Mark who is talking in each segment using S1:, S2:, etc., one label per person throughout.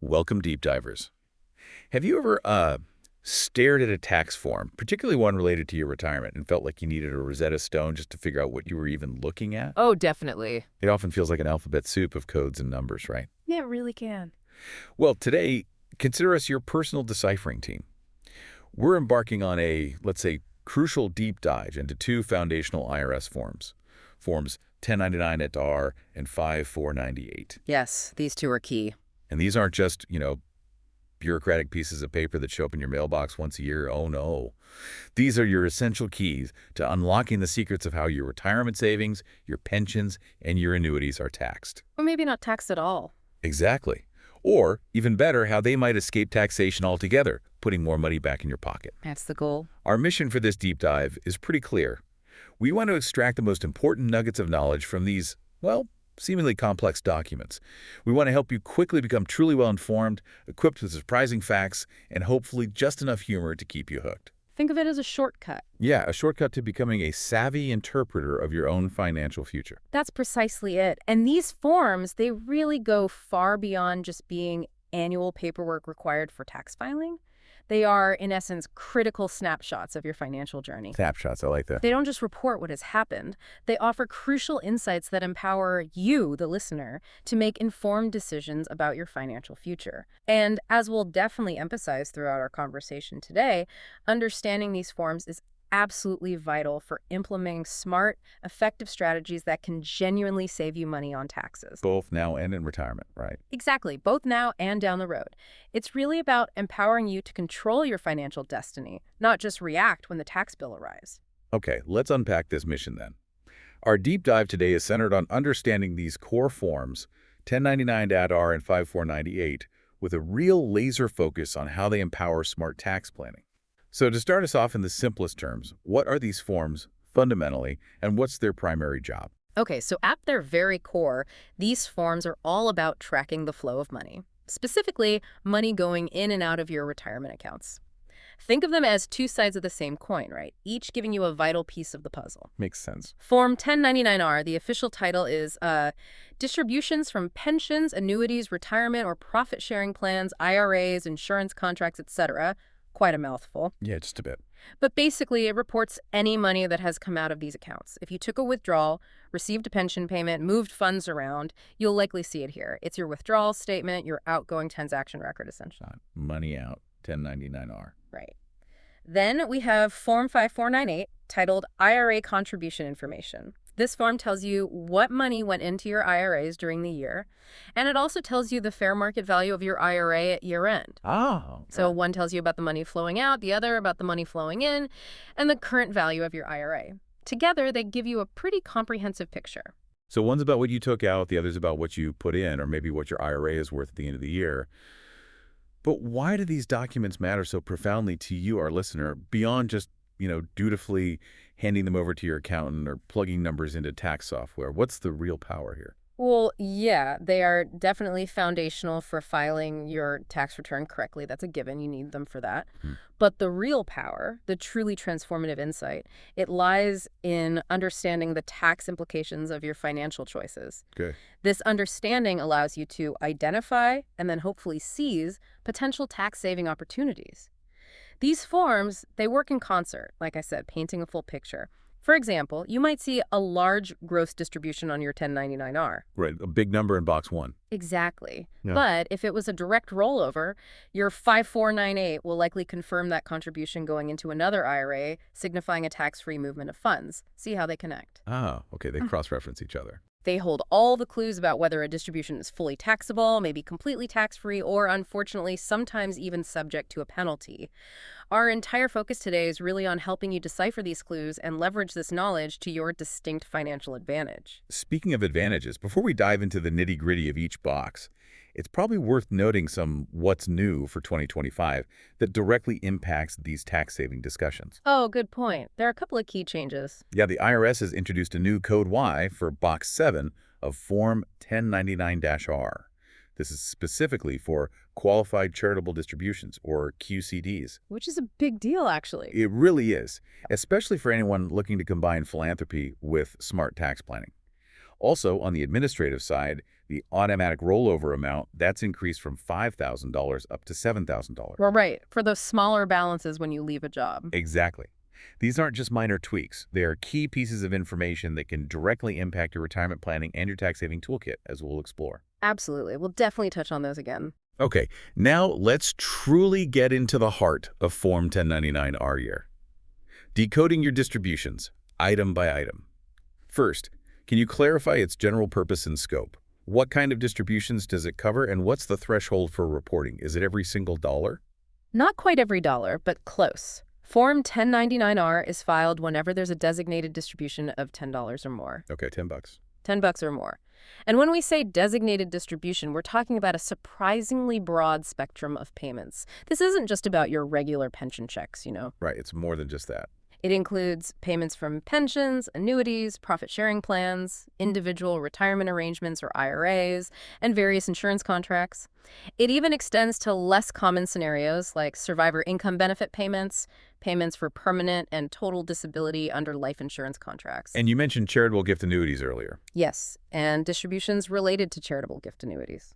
S1: Welcome, deep divers. Have you ever stared at a tax form, particularly one related to your retirement, and felt like you needed a Rosetta Stone just to figure out what you were even looking at?
S2: Oh, definitely.
S1: It often feels like an alphabet soup of codes and numbers, right?
S2: Yeah, it really can.
S1: Well, today, consider us your personal deciphering team. We're embarking on a, let's say, crucial deep dive into two foundational IRS forms, Forms 1099-R and 5498.
S2: Yes, these two are key.
S1: And these aren't just, bureaucratic pieces of paper that show up in your mailbox once a year. Oh, no. These are your essential keys to unlocking the secrets of how your retirement savings, your pensions, and your annuities are taxed.
S2: Or maybe not taxed at all.
S1: Exactly. Or, even better, how they might escape taxation altogether, putting more money back in your pocket.
S2: That's the goal.
S1: Our mission for this deep dive is pretty clear. We want to extract the most important nuggets of knowledge from these, well, seemingly complex documents. We want to help you quickly become truly well-informed, equipped with surprising facts, and hopefully just enough humor to keep you hooked.
S2: Think of it as a shortcut.
S1: Yeah, a shortcut to becoming a savvy interpreter of your own financial future.
S2: That's precisely it. And these forms, they really go far beyond just being annual paperwork required for tax filing. They are, in essence, critical snapshots of your financial journey.
S1: Snapshots, I like that.
S2: They don't just report what has happened. They offer crucial insights that empower you, the listener, to make informed decisions about your financial future. And as we'll definitely emphasize throughout our conversation today, understanding these forms is absolutely vital for implementing smart, effective strategies that can genuinely save you money on taxes.
S1: Both now and in retirement, right?
S2: Exactly, both now and down the road. It's really about empowering you to control your financial destiny, not just react when the tax bill arrives.
S1: Okay, let's unpack this mission then. Our deep dive today is centered on understanding these core forms, 1099-R and 5498, with a real laser focus on how they empower smart tax planning. So to start us off in the simplest terms, what are these forms fundamentally, and what's their primary job?
S2: Okay, so at their very core, these forms are all about tracking the flow of money, specifically money going in and out of your retirement accounts. Think of them as two sides of the same coin, right? Each giving you a vital piece of the puzzle.
S1: Makes sense.
S2: Form 1099-R, the official title is Distributions from Pensions, Annuities, Retirement or Profit-Sharing Plans, IRAs, Insurance Contracts, etc. Quite a mouthful.
S1: Yeah, just a bit.
S2: But basically, it reports any money that has come out of these accounts. If you took a withdrawal, received a pension payment, moved funds around, you'll likely see it here. It's your withdrawal statement, your outgoing transaction record, essentially.
S1: Money out, 1099-R.
S2: Right. Then we have Form 5498, titled IRA Contribution Information. This form tells you what money went into your IRAs during the year, and it also tells you the fair market value of your IRA at year-end.
S1: Oh.
S2: So one tells you about the money flowing out, the other about the money flowing in, and the current value of your IRA. Together, they give you a pretty comprehensive picture.
S1: So one's about what you took out, the other's about what you put in, or maybe what your IRA is worth at the end of the year. But why do these documents matter so profoundly to you, our listener, beyond just, dutifully handing them over to your accountant or plugging numbers into tax software? What's the real power here?
S2: Well, yeah, they are definitely foundational for filing your tax return correctly. That's a given. You need them for that. But the real power, the truly transformative insight, it lies in understanding the tax implications of your financial choices.
S1: Okay.
S2: This understanding allows you to identify and then hopefully seize potential tax-saving opportunities. These forms, they work in concert, like I said, painting a full picture. For example, you might see a large gross distribution on your 1099-R.
S1: Right, a big number in box one.
S2: Exactly.
S1: Yeah.
S2: But if it was a direct rollover, your 5498 will likely confirm that contribution going into another IRA, signifying a tax-free movement of funds. See how they connect.
S1: Oh, okay, they cross-reference each other.
S2: They hold all the clues about whether a distribution is fully taxable, maybe completely tax-free, or unfortunately, sometimes even subject to a penalty. Our entire focus today is really on helping you decipher these clues and leverage this knowledge to your distinct financial advantage.
S1: Speaking of advantages, before we dive into the nitty-gritty of each box, it's probably worth noting some what's new for 2025 that directly impacts these tax-saving discussions.
S2: Oh, good point. There are a couple of key changes.
S1: Yeah, the IRS has introduced a new Code Y for Box 7 of Form 1099-R. This is specifically for qualified charitable distributions, or QCDs.
S2: Which is a big deal, actually.
S1: It really is, especially for anyone looking to combine philanthropy with smart tax planning. Also, on the administrative side, The automatic rollover amount, that's increased from $5,000 up to $7,000.
S2: Well, right, for those smaller balances when you leave a job.
S1: Exactly. These aren't just minor tweaks. They are key pieces of information that can directly impact your retirement planning and your tax-saving toolkit, as we'll explore.
S2: Absolutely. We'll definitely touch on those again.
S1: Okay, now let's truly get into the heart of Form 1099-R here. Decoding your distributions, item by item. First, can you clarify its general purpose and scope? What kind of distributions does it cover, and what's the threshold for reporting? Is it every single dollar?
S2: Not quite every dollar, but close. Form 1099-R is filed whenever there's a designated distribution of $10 or more.
S1: Okay, $10.
S2: $10 or more. And when we say designated distribution, we're talking about a surprisingly broad spectrum of payments. This isn't just about your regular pension checks, you know.
S1: Right, it's more than just that.
S2: It includes payments from pensions, annuities, profit-sharing plans, individual retirement arrangements or IRAs, and various insurance contracts. It even extends to less common scenarios like survivor income benefit payments, payments for permanent and total disability under life insurance contracts.
S1: And you mentioned charitable gift annuities earlier.
S2: Yes, and distributions related to charitable gift annuities.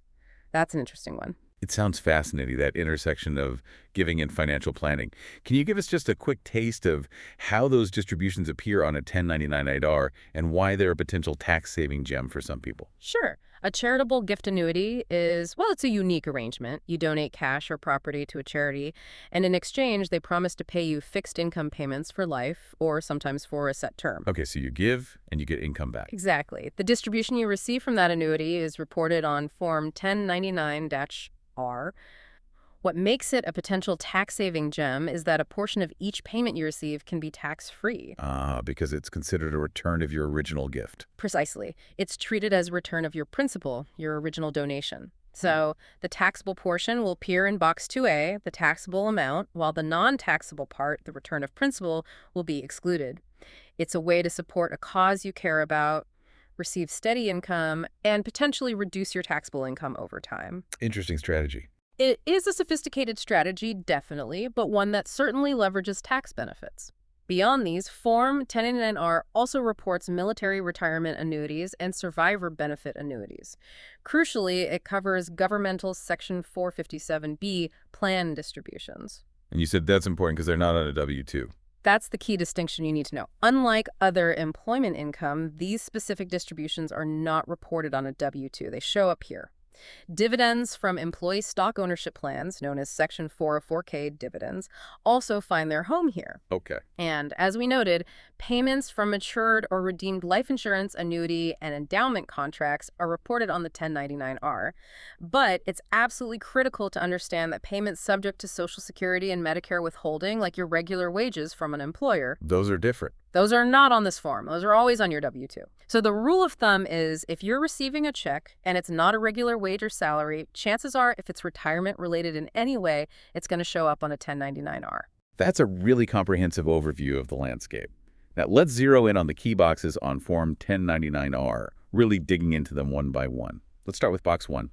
S2: That's an interesting one.
S1: It sounds fascinating, that intersection of giving and financial planning. Can you give us just a quick taste of how those distributions appear on a 1099-R and why they're a potential tax-saving gem for some people?
S2: Sure. A charitable gift annuity is, well, it's a unique arrangement. You donate cash or property to a charity, and in exchange, they promise to pay you fixed income payments for life or sometimes for a set term.
S1: Okay, so you give and you get income back.
S2: Exactly. The distribution you receive from that annuity is reported on Form 1099-R. What makes it a potential tax-saving gem is that a portion of each payment you receive can be tax-free.
S1: Because it's considered a return of your original gift.
S2: Precisely. It's treated as a return of your principal, your original donation. So the taxable portion will appear in Box 2A, the taxable amount, while the non-taxable part, the return of principal, will be excluded. It's a way to support a cause you care about, receive steady income, and potentially reduce your taxable income over time.
S1: Interesting strategy.
S2: It is a sophisticated strategy, definitely, but one that certainly leverages tax benefits. Beyond these, Form 1099-R also reports military retirement annuities and survivor benefit annuities. Crucially, it covers governmental Section 457B plan distributions.
S1: And you said that's important because they're not on a W-2.
S2: That's the key distinction you need to know. Unlike other employment income, these specific distributions are not reported on a W-2. They show up here. Dividends from employee stock ownership plans, known as Section 404K dividends, also find their home here.
S1: Okay.
S2: And as we noted, payments from matured or redeemed life insurance, annuity, and endowment contracts are reported on the 1099-R. But it's absolutely critical to understand that payments subject to Social Security and Medicare withholding, like your regular wages from an employer,
S1: Those are different.
S2: those are not on this form. Those are always on your W-2. So the rule of thumb is if you're receiving a check and it's not a regular wage or salary, chances are if it's retirement related in any way, it's going to show up on a 1099-R.
S1: That's a really comprehensive overview of the landscape. Now, let's zero in on the key boxes on Form 1099-R, really digging into them one by one. Let's start with Box 1.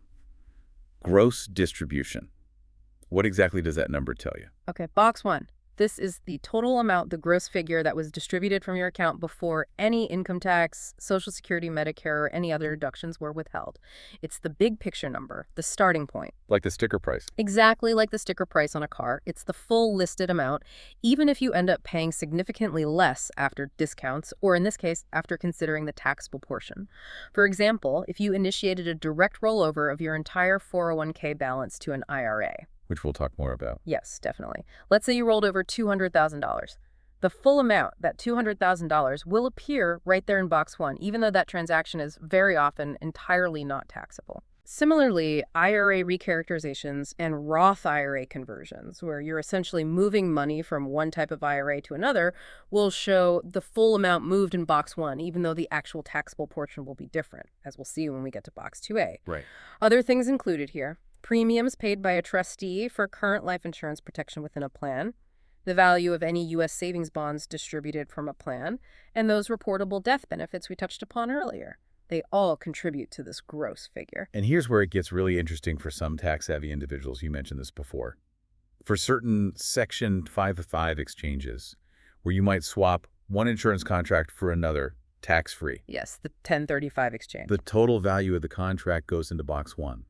S1: Gross distribution. What exactly does that number tell you?
S2: Okay, Box 1. This is the total amount, the gross figure that was distributed from your account before any income tax, Social Security, Medicare, or any other deductions were withheld. It's the big picture number, the starting point.
S1: Like the sticker price.
S2: Exactly like the sticker price on a car. It's the full listed amount, even if you end up paying significantly less after discounts, or in this case, after considering the taxable portion. For example, if you initiated a direct rollover of your entire 401k balance to an IRA.
S1: Which we'll talk more about.
S2: Yes, definitely. Let's say you rolled over $200,000. The full amount, that $200,000, will appear right there in Box 1, even though that transaction is very often entirely not taxable. Similarly, IRA recharacterizations and Roth IRA conversions, where you're essentially moving money from one type of IRA to another, will show the full amount moved in Box 1, even though the actual taxable portion will be different, as we'll see when we get to Box 2A.
S1: Right.
S2: Other things included here: premiums paid by a trustee for current life insurance protection within a plan, the value of any U.S. savings bonds distributed from a plan, and those reportable death benefits we touched upon earlier. They all contribute to this gross figure.
S1: And here's where it gets really interesting for some tax-savvy individuals. You mentioned this before. For certain Section 505 exchanges, where you might swap one insurance contract for another tax-free.
S2: Yes, the 1035 exchange.
S1: The total value of the contract goes into Box 1.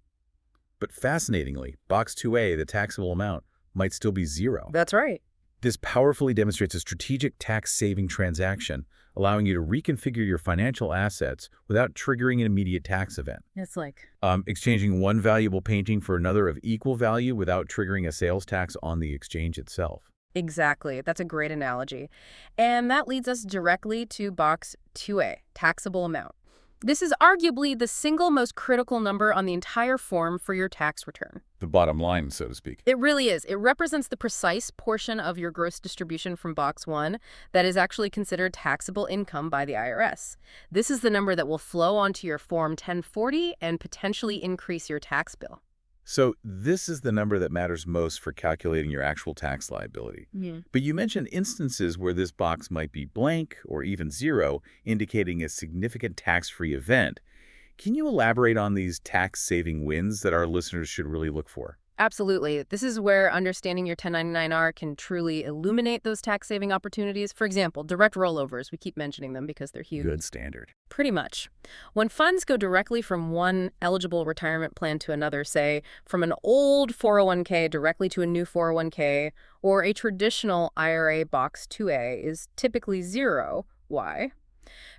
S1: But fascinatingly, Box 2A, the taxable amount, might still be zero.
S2: That's right.
S1: This powerfully demonstrates a strategic tax-saving transaction, allowing you to reconfigure your financial assets without triggering an immediate tax event.
S2: It's like,
S1: Exchanging one valuable painting for another of equal value without triggering a sales tax on the exchange itself.
S2: exactly. That's a great analogy. And that leads us directly to Box 2A, taxable amount. This is arguably the single most critical number on the entire form for your tax return.
S1: The bottom line, so to speak.
S2: It really is. It represents the precise portion of your gross distribution from Box 1 that is actually considered taxable income by the IRS. This is the number that will flow onto your Form 1040 and potentially increase your tax bill.
S1: So this is the number that matters most for calculating your actual tax liability.
S2: Yeah.
S1: But you mentioned instances where this box might be blank or even zero, indicating a significant tax-free event. Can you elaborate on these tax-saving wins that our listeners should really look for?
S2: Absolutely. This is where understanding your 1099-R can truly illuminate those tax-saving opportunities. For example, direct rollovers. We keep mentioning them because they're huge.
S1: Good standard.
S2: Pretty much. When funds go directly from one eligible retirement plan to another, say, from an old 401k directly to a new 401k, or a traditional IRA Box 2A is typically zero. Why?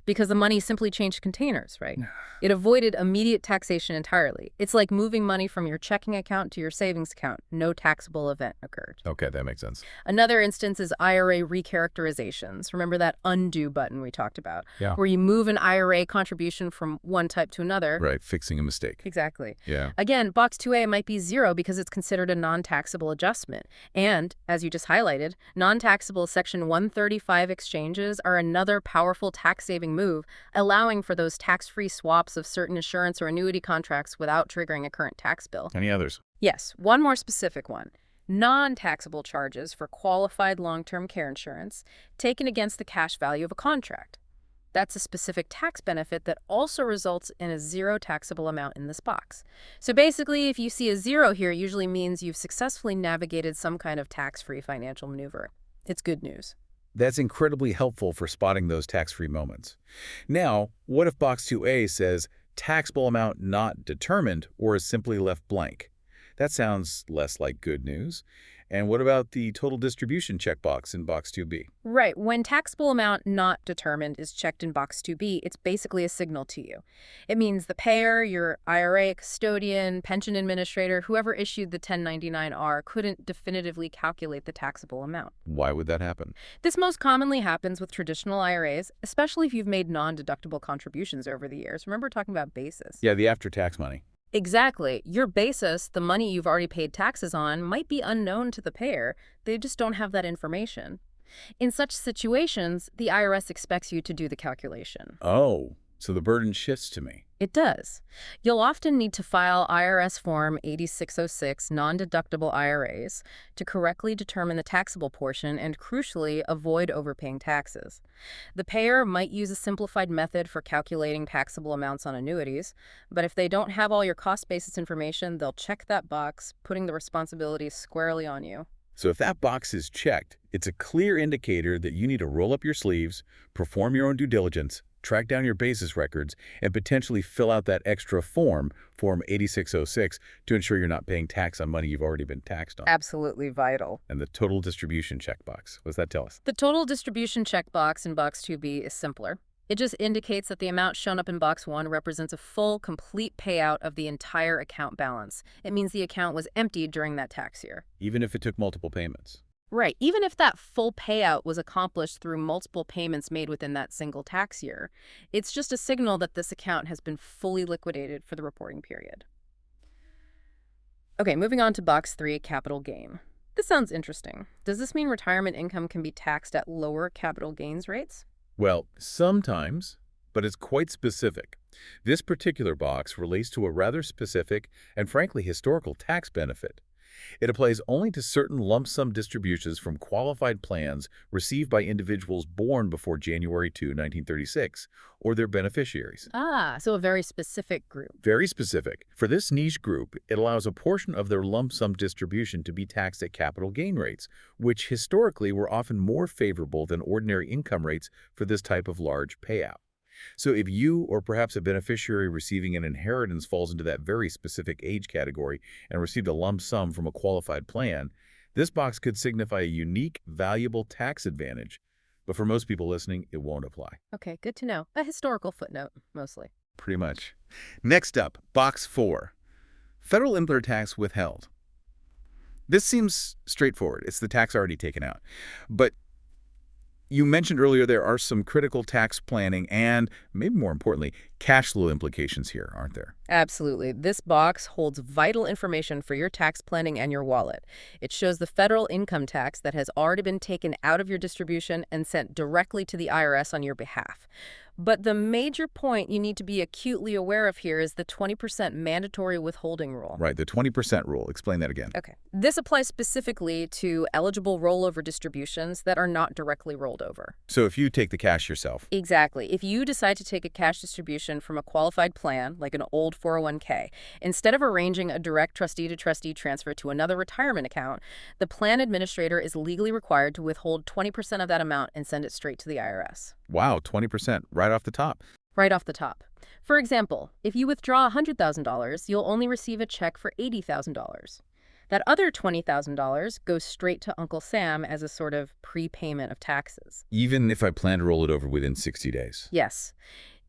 S2: Because the money simply changed containers, right? It avoided immediate taxation entirely. It's like moving money from your checking account to your savings account. No taxable event occurred.
S1: Okay, that makes sense.
S2: Another instance is IRA recharacterizations. Remember that undo button we talked about?
S1: Yeah.
S2: Where you move an IRA contribution from one type to another.
S1: Right, fixing a mistake.
S2: Exactly.
S1: Yeah.
S2: Again, Box 2A might be zero because it's considered a non-taxable adjustment. And, as you just highlighted, non-taxable Section 135 exchanges are another powerful tax-saving move, allowing for those tax-free swaps of certain insurance or annuity contracts without triggering a current tax bill.
S1: Any others?
S2: Yes, one more specific one. Non-taxable charges for qualified long-term care insurance taken against the cash value of a contract. That's a specific tax benefit that also results in a zero taxable amount in this box. So basically, if you see a zero here, it usually means you've successfully navigated some kind of tax-free financial maneuver. It's good news.
S1: That's incredibly helpful for spotting those tax-free moments. Now, what if Box 2A says taxable amount not determined or is simply left blank? That sounds less like good news. And what about the total distribution checkbox in Box 2B?
S2: Right. When taxable amount not determined is checked in Box 2B, it's basically a signal to you. It means the payer, your IRA custodian, pension administrator, whoever issued the 1099-R couldn't definitively calculate the taxable amount.
S1: Why would that happen?
S2: This most commonly happens with traditional IRAs, especially if you've made non-deductible contributions over the years. Remember talking about basis?
S1: Yeah, the after-tax money.
S2: Exactly. Your basis, the money you've already paid taxes on, might be unknown to the payer. They just don't have that information. In such situations, the IRS expects you to do the calculation.
S1: Oh, so the burden shifts to me.
S2: It does. You'll often need to file IRS Form 8606 non-deductible IRAs to correctly determine the taxable portion and, crucially, avoid overpaying taxes. The payer might use a simplified method for calculating taxable amounts on annuities, but if they don't have all your cost basis information, they'll check that box, putting the responsibility squarely on you.
S1: So if that box is checked, it's a clear indicator that you need to roll up your sleeves, perform your own due diligence, track down your basis records, and potentially fill out that extra form, Form 8606, to ensure you're not paying tax on money you've already been taxed on.
S2: Absolutely vital.
S1: And the total distribution checkbox. What does that tell us?
S2: The total distribution checkbox in Box 2B is simpler. It just indicates that the amount shown up in Box 1 represents a full, complete payout of the entire account balance. It means the account was emptied during that tax year.
S1: Even if it took multiple payments.
S2: Right. Even if that full payout was accomplished through multiple payments made within that single tax year, it's just a signal that this account has been fully liquidated for the reporting period. Okay, moving on to Box 3, capital gain. This sounds interesting. Does this mean retirement income can be taxed at lower capital gains rates?
S1: Well, sometimes, but it's quite specific. This particular box relates to a rather specific and frankly historical tax benefit. It applies only to certain lump sum distributions from qualified plans received by individuals born before January 2, 1936, or their beneficiaries.
S2: Ah, so a very specific group.
S1: Very specific. For this niche group, it allows a portion of their lump sum distribution to be taxed at capital gain rates, which historically were often more favorable than ordinary income rates for this type of large payout. So if you or perhaps a beneficiary receiving an inheritance falls into that very specific age category and received a lump sum from a qualified plan, this box could signify a unique, valuable tax advantage. But for most people listening, it won't apply.
S2: Okay, good to know. A historical footnote, mostly.
S1: Pretty much. Next up, Box 4. Federal employer tax withheld. This seems straightforward. It's the tax already taken out. But you mentioned earlier there are some critical tax planning and, maybe more importantly, cash flow implications here, aren't there?
S2: Absolutely. This box holds vital information for your tax planning and your wallet. It shows the federal income tax that has already been taken out of your distribution and sent directly to the IRS on your behalf. But the major point you need to be acutely aware of here is the 20% mandatory withholding rule.
S1: Right, the 20% rule. Explain that again.
S2: Okay. This applies specifically to eligible rollover distributions that are not directly rolled over.
S1: So if you take the cash yourself.
S2: Exactly. If you decide to take a cash distribution from a qualified plan, like an old 401k, instead of arranging a direct trustee-to-trustee transfer to another retirement account, the plan administrator is legally required to withhold 20% of that amount and send it straight to the IRS.
S1: Wow, 20% right off the top.
S2: Right off the top. For example, if you withdraw $100,000, you'll only receive a check for $80,000. That other $20,000 goes straight to Uncle Sam as a sort of prepayment of taxes.
S1: Even if I plan to roll it over within 60 days.
S2: Yes.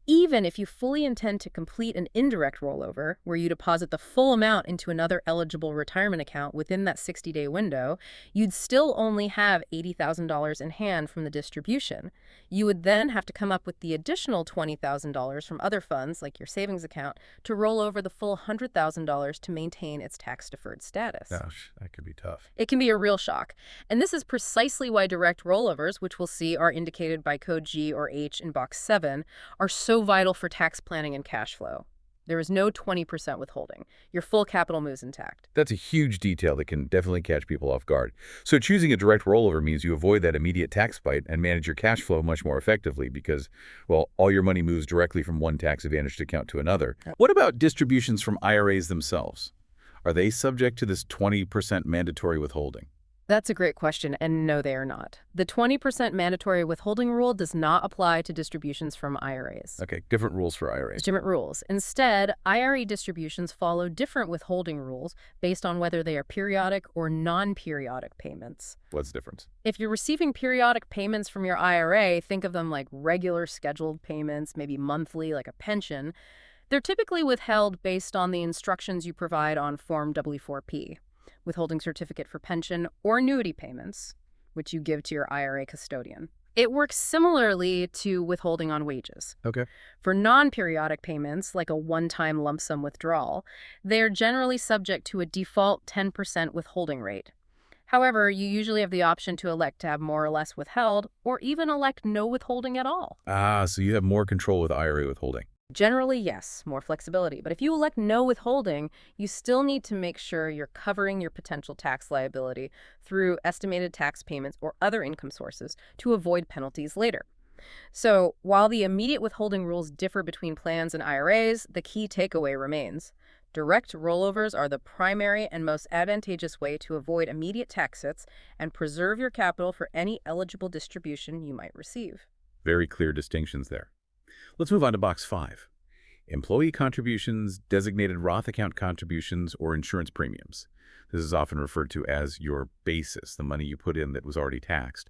S2: Even if you fully intend to complete an indirect rollover, where you deposit the full amount into another eligible retirement account within that 60-day window, you'd still only have $80,000 in hand from the distribution. You would then have to come up with the additional $20,000 from other funds, like your savings account, to roll over the full $100,000 to maintain its tax-deferred status.
S1: Gosh, that could be tough.
S2: It can be a real shock. And this is precisely why direct rollovers, which we'll see are indicated by code G or H in box 7, are so vital for tax planning and cash flow. There is no 20% withholding. Your full capital moves intact.
S1: That's a huge detail that can definitely catch people off guard. So choosing a direct rollover means you avoid that immediate tax bite and manage your cash flow much more effectively because, well, all your money moves directly from one tax-advantaged account to another. What about distributions from IRAs themselves? Are they subject to this 20% mandatory withholding?
S2: That's a great question, and no, they are not. The 20% mandatory withholding rule does not apply to distributions from IRAs.
S1: Okay, different rules for IRAs.
S2: Different rules. Instead, IRA distributions follow different withholding rules based on whether they are periodic or non-periodic payments.
S1: What's the difference?
S2: If you're receiving periodic payments from your IRA, think of them like regular scheduled payments, maybe monthly, like a pension. They're typically withheld based on the instructions you provide on Form W-4P. Withholding certificate for pension or annuity payments, which you give to your IRA custodian. It works similarly to withholding on wages.
S1: Okay.
S2: For non-periodic payments, like a one-time lump sum withdrawal, they are generally subject to a default 10% withholding rate. However, you usually have the option to elect to have more or less withheld, or even elect no withholding at all.
S1: Ah, so you have more control with IRA withholding.
S2: Generally, yes, more flexibility. But if you elect no withholding, you still need to make sure you're covering your potential tax liability through estimated tax payments or other income sources to avoid penalties later. So while the immediate withholding rules differ between plans and IRAs, the key takeaway remains. Direct rollovers are the primary and most advantageous way to avoid immediate tax hits and preserve your capital for any eligible distribution you might receive.
S1: Very clear distinctions there. Let's move on to box 5. Employee contributions, designated Roth account contributions, or insurance premiums. This is often referred to as your basis, the money you put in that was already taxed.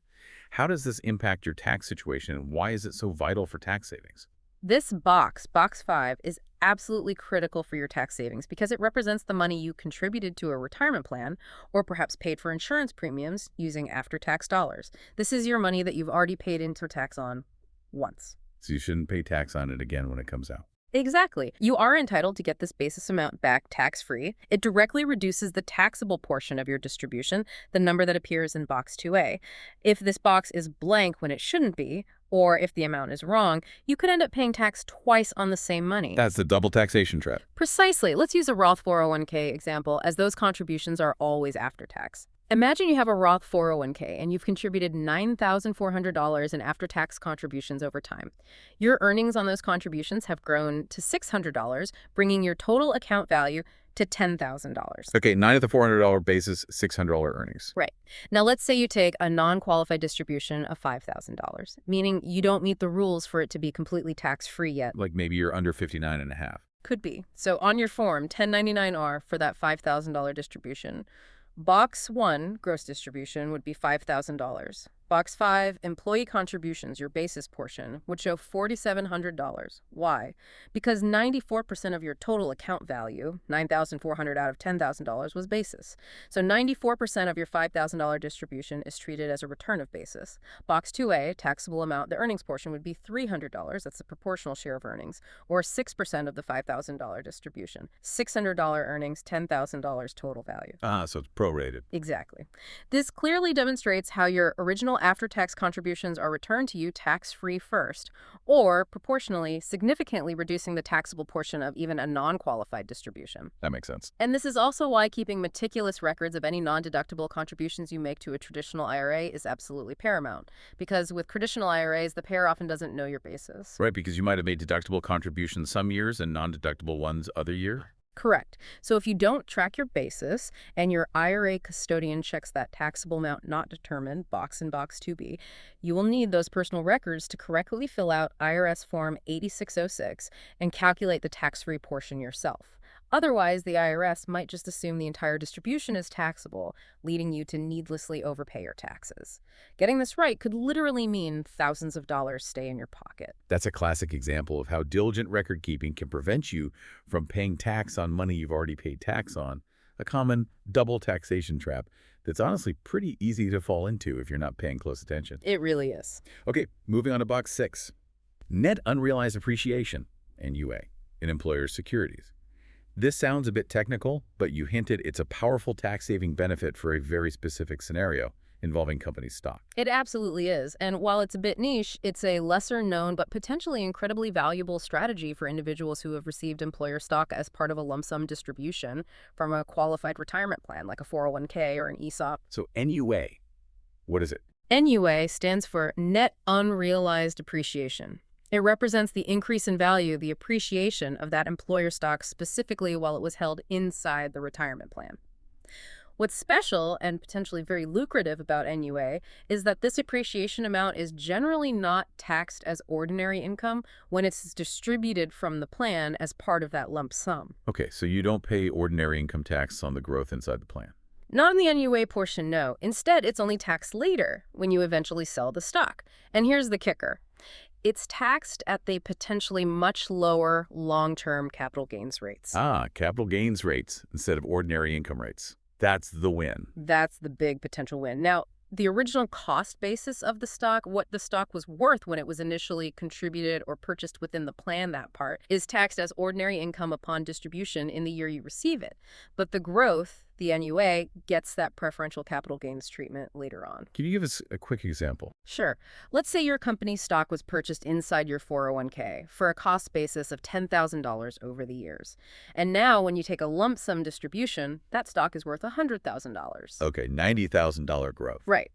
S1: How does this impact your tax situation, and why is it so vital for tax savings?
S2: This box 5, is absolutely critical for your tax savings because it represents the money you contributed to a retirement plan or perhaps paid for insurance premiums using after-tax dollars. This is your money that you've already paid into tax on once.
S1: So you shouldn't pay tax on it again when it comes out.
S2: Exactly. You are entitled to get this basis amount back tax-free. It directly reduces the taxable portion of your distribution, the number that appears in box 2A. If this box is blank when it shouldn't be, or if the amount is wrong, you could end up paying tax twice on the same money.
S1: That's the double taxation trap.
S2: Precisely. Let's use a Roth 401k example, as those contributions are always after tax. Imagine you have a Roth 401k and you've contributed $9,400 in after-tax contributions over time. Your earnings on those contributions have grown to $600, bringing your total account value to $10,000.
S1: Okay, 9 at the $400 basis, $600 earnings.
S2: Right. Now, let's say you take a non-qualified distribution of $5,000, meaning you don't meet the rules for it to be completely tax-free yet.
S1: Like maybe you're under 59 and a half.
S2: Could be. So on your form, 1099-R for that $5,000 distribution, Box 1, gross distribution, would be $5,000. Box 5, employee contributions, your basis portion, would show $4,700. Why? Because 94% of your total account value, $9,400 out of $10,000, was basis. So 94% of your $5,000 distribution is treated as a return of basis. Box 2A, taxable amount, the earnings portion would be $300. That's the proportional share of earnings, or 6% of the $5,000 distribution. $600 earnings, $10,000 total value.
S1: Ah, so it's prorated.
S2: Exactly. This clearly demonstrates how your original after-tax contributions are returned to you tax-free first, or proportionally, significantly reducing the taxable portion of even a non-qualified distribution.
S1: That makes sense.
S2: And this is also why keeping meticulous records of any non-deductible contributions you make to a traditional IRA is absolutely paramount. Because with traditional IRAs, the payer often doesn't know your basis.
S1: Right, because you might have made deductible contributions some years and non-deductible ones other year.
S2: Correct. So if you don't track your basis and your IRA custodian checks that taxable amount not determined, box in box 2B, you will need those personal records to correctly fill out IRS Form 8606 and calculate the tax-free portion yourself. Otherwise, the IRS might just assume the entire distribution is taxable, leading you to needlessly overpay your taxes. Getting this right could literally mean thousands of dollars stay in your pocket.
S1: That's a classic example of how diligent record keeping can prevent you from paying tax on money you've already paid tax on, a common double taxation trap that's honestly pretty easy to fall into if you're not paying close attention.
S2: It really is.
S1: Okay, moving on to box 6. Net unrealized appreciation, NUA, in employers' securities. This sounds a bit technical, but you hinted it's a powerful tax-saving benefit for a very specific scenario involving company stock.
S2: It absolutely is. And while it's a bit niche, it's a lesser known but potentially incredibly valuable strategy for individuals who have received employer stock as part of a lump sum distribution from a qualified retirement plan like a 401k or an ESOP.
S1: So NUA, what is it?
S2: NUA stands for Net Unrealized Appreciation. It represents the increase in value, the appreciation of that employer stock specifically while it was held inside the retirement plan. What's special and potentially very lucrative about NUA is that this appreciation amount is generally not taxed as ordinary income when it's distributed from the plan as part of that lump sum.
S1: Okay, so you don't pay ordinary income tax on the growth inside the plan.
S2: Not in the NUA portion, no. Instead, it's only taxed later when you eventually sell the stock. And here's the kicker. It's taxed at the potentially much lower long-term capital gains rates.
S1: Ah, capital gains rates instead of ordinary income rates. That's the win.
S2: That's the big potential win. Now, the original cost basis of the stock, what the stock was worth when it was initially contributed or purchased within the plan, that part, is taxed as ordinary income upon distribution in the year you receive it. But the growth, the NUA, gets that preferential capital gains treatment later on.
S1: Can you give us a quick example?
S2: Sure. Let's say your company's stock was purchased inside your 401k for a cost basis of $10,000 over the years. And now when you take a lump sum distribution, that stock is worth $100,000.
S1: Okay, $90,000 growth.
S2: Right.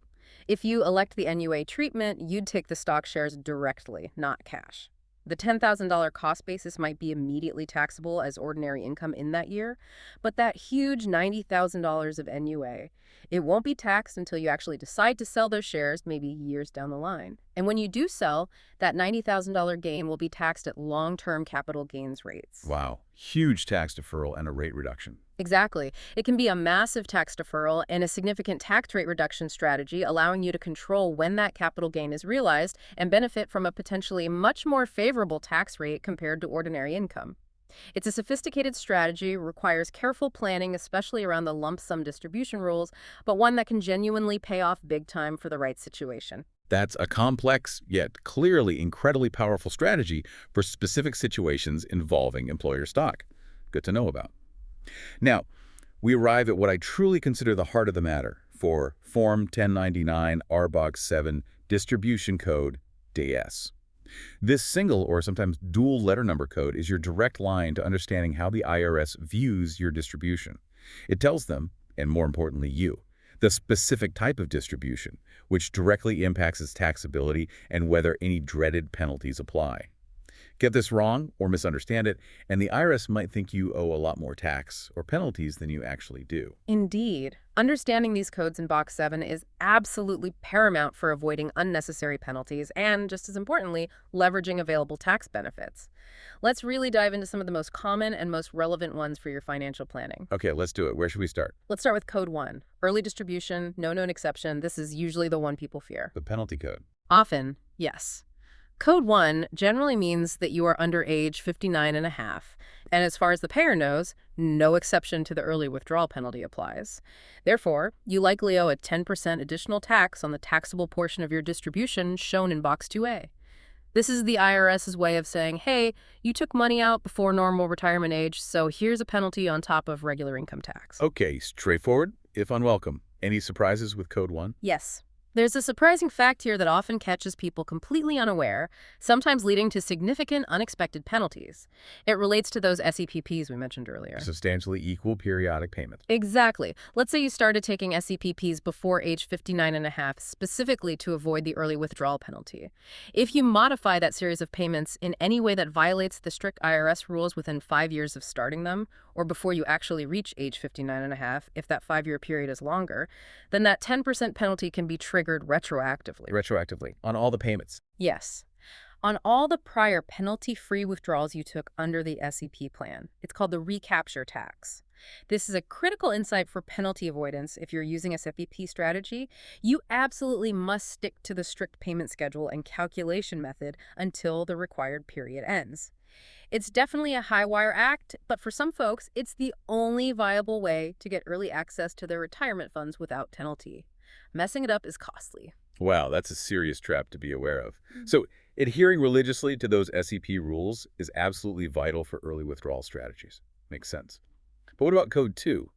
S2: If you elect the NUA treatment, you'd take the stock shares directly, not cash. The $10,000 cost basis might be immediately taxable as ordinary income in that year, but that huge $90,000 of NUA, it won't be taxed until you actually decide to sell those shares, maybe years down the line. And when you do sell, that $90,000 gain will be taxed at long-term capital gains rates.
S1: Wow, huge tax deferral and a rate reduction.
S2: Exactly. It can be a massive tax deferral and a significant tax rate reduction strategy, allowing you to control when that capital gain is realized and benefit from a potentially much more favorable tax rate compared to ordinary income. It's a sophisticated strategy, requires careful planning, especially around the lump sum distribution rules, but one that can genuinely pay off big time for the right situation.
S1: That's a complex, yet clearly incredibly powerful strategy for specific situations involving employer stock. Good to know about. Now, we arrive at what I truly consider the heart of the matter for Form 1099 RBox 7 Distribution Code DS. This single or sometimes dual letter number code is your direct line to understanding how the IRS views your distribution. It tells them, and more importantly you, the specific type of distribution, which directly impacts its taxability and whether any dreaded penalties apply. Get this wrong or misunderstand it, and the IRS might think you owe a lot more tax or penalties than you actually do.
S2: Indeed. Understanding these codes in Box 7 is absolutely paramount for avoiding unnecessary penalties and, just as importantly, leveraging available tax benefits. Let's really dive into some of the most common and most relevant ones for your financial planning.
S1: Okay, let's do it. Where should we start?
S2: Let's start with Code 1. Early distribution, no known exception. This is usually the one people fear.
S1: The penalty code.
S2: Often, yes. Code 1 generally means that you are under age 59 and a half, and as far as the payer knows, no exception to the early withdrawal penalty applies. Therefore, you likely owe a 10% additional tax on the taxable portion of your distribution shown in Box 2A. This is the IRS's way of saying, hey, you took money out before normal retirement age, so here's a penalty on top of regular income tax.
S1: Okay, straightforward, if unwelcome. Any surprises with Code 1?
S2: Yes. There's a surprising fact here that often catches people completely unaware, sometimes leading to significant unexpected penalties. It relates to those SEPPs we mentioned earlier.
S1: Substantially equal periodic payments.
S2: Exactly. Let's say you started taking SEPPs before age 59 and a half, specifically to avoid the early withdrawal penalty. If you modify that series of payments in any way that violates the strict IRS rules within 5 years of starting them, or before you actually reach age 59 and a half, if that 5-year period is longer, then that 10% penalty can be triggered retroactively.
S1: Retroactively, on all the payments.
S2: Yes. On all the prior penalty-free withdrawals you took under the SEP plan. It's called the recapture tax. This is a critical insight for penalty avoidance. If you're using a SEP strategy, you absolutely must stick to the strict payment schedule and calculation method until the required period ends. It's definitely a high-wire act, but for some folks, it's the only viable way to get early access to their retirement funds without penalty. Messing it up is costly.
S1: Wow, that's a serious trap to be aware of. So, adhering religiously to those SEP rules is absolutely vital for early withdrawal strategies. Makes sense. But what about Code 2?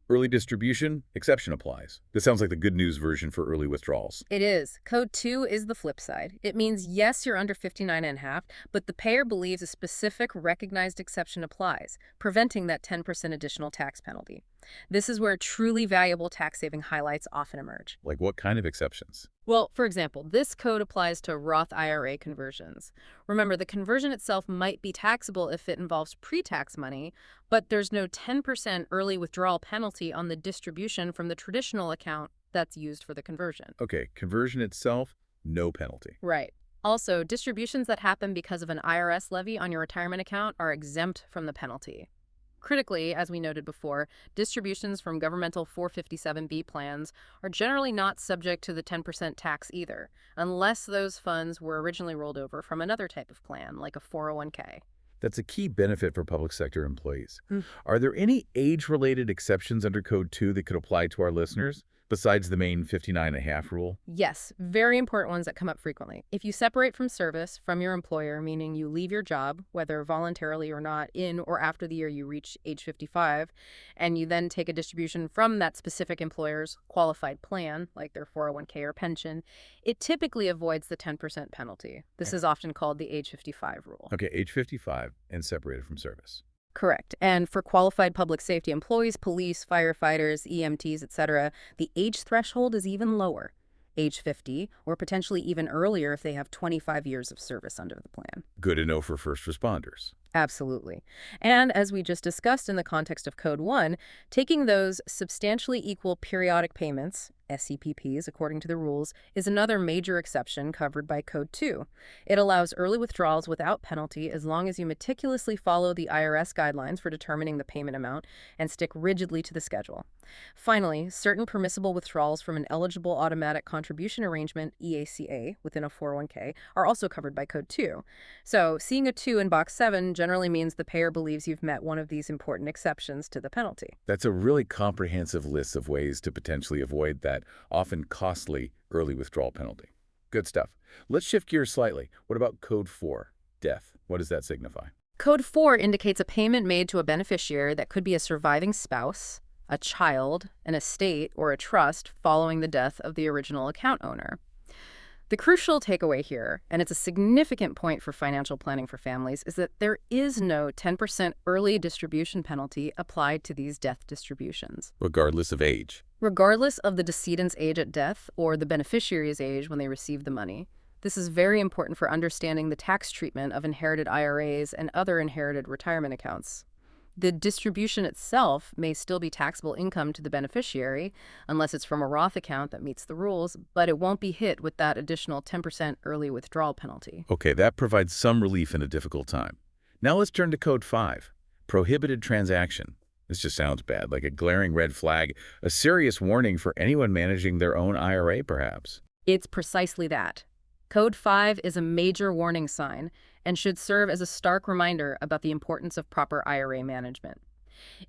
S1: Early distribution, exception applies. This sounds like the good news version for early withdrawals.
S2: It is. Code 2 is the flip side. It means, yes, you're under 59 and a half, but the payer believes a specific recognized exception applies, preventing that 10% additional tax penalty. This is where truly valuable tax-saving highlights often emerge.
S1: Like what kind of exceptions?
S2: Well, for example, this code applies to Roth IRA conversions. Remember, the conversion itself might be taxable if it involves pre-tax money, but there's no 10% early withdrawal penalty on the distribution from the traditional account that's used for the conversion.
S1: Okay, conversion itself, no penalty.
S2: Right. Also, distributions that happen because of an IRS levy on your retirement account are exempt from the penalty. Critically, as we noted before, distributions from governmental 457B plans are generally not subject to the 10% tax either, unless those funds were originally rolled over from another type of plan, like a 401k.
S1: That's a key benefit for public sector employees. Are there any age-related exceptions under Code 2 that could apply to our listeners, besides the main 59.5 rule?
S2: Yes, very important ones that come up frequently. If you separate from service from your employer, meaning you leave your job, whether voluntarily or not, in or after the year you reach age 55, and you then take a distribution from that specific employer's qualified plan, like their 401k or pension, it typically avoids the 10% penalty. This is often called the age 55 rule.
S1: Okay, age 55 and separated from service.
S2: Correct. And for qualified public safety employees, police, firefighters, EMTs, etc., the age threshold is even lower, age 50, or potentially even earlier if they have 25 years of service under the plan.
S1: Good to know for first responders.
S2: Absolutely. And as we just discussed in the context of Code 1, taking those substantially equal periodic payments, SEPPs according to the rules, is another major exception covered by Code 2. It allows early withdrawals without penalty as long as you meticulously follow the IRS guidelines for determining the payment amount and stick rigidly to the schedule. Finally, certain permissible withdrawals from an eligible automatic contribution arrangement, EACA, within a 401k are also covered by Code 2. So, seeing a 2 in Box 7 generally means the payer believes you've met one of these important exceptions to the penalty.
S1: That's a really comprehensive list of ways to potentially avoid that often costly early withdrawal penalty. Good stuff. Let's shift gears slightly. What about Code 4, death? What does that signify?
S2: Code 4 indicates a payment made to a beneficiary that could be a surviving spouse, a child, an estate, or a trust following the death of the original account owner. The crucial takeaway here, and it's a significant point for financial planning for families, is that there is no 10% early distribution penalty applied to these death distributions.
S1: Regardless of age.
S2: Regardless of the decedent's age at death or the beneficiary's age when they receive the money, This is very important for understanding the tax treatment of inherited IRAs and other inherited retirement accounts. The distribution itself may still be taxable income to the beneficiary, unless it's from a Roth account that meets the rules, but it won't be hit with that additional 10% early withdrawal penalty.
S1: Okay, that provides some relief in a difficult time. Now let's turn to Code 5, prohibited transaction. This just sounds bad, like a glaring red flag, a serious warning for anyone managing their own IRA, perhaps.
S2: It's precisely that. Code 5 is a major warning sign and should serve as a stark reminder about the importance of proper IRA management.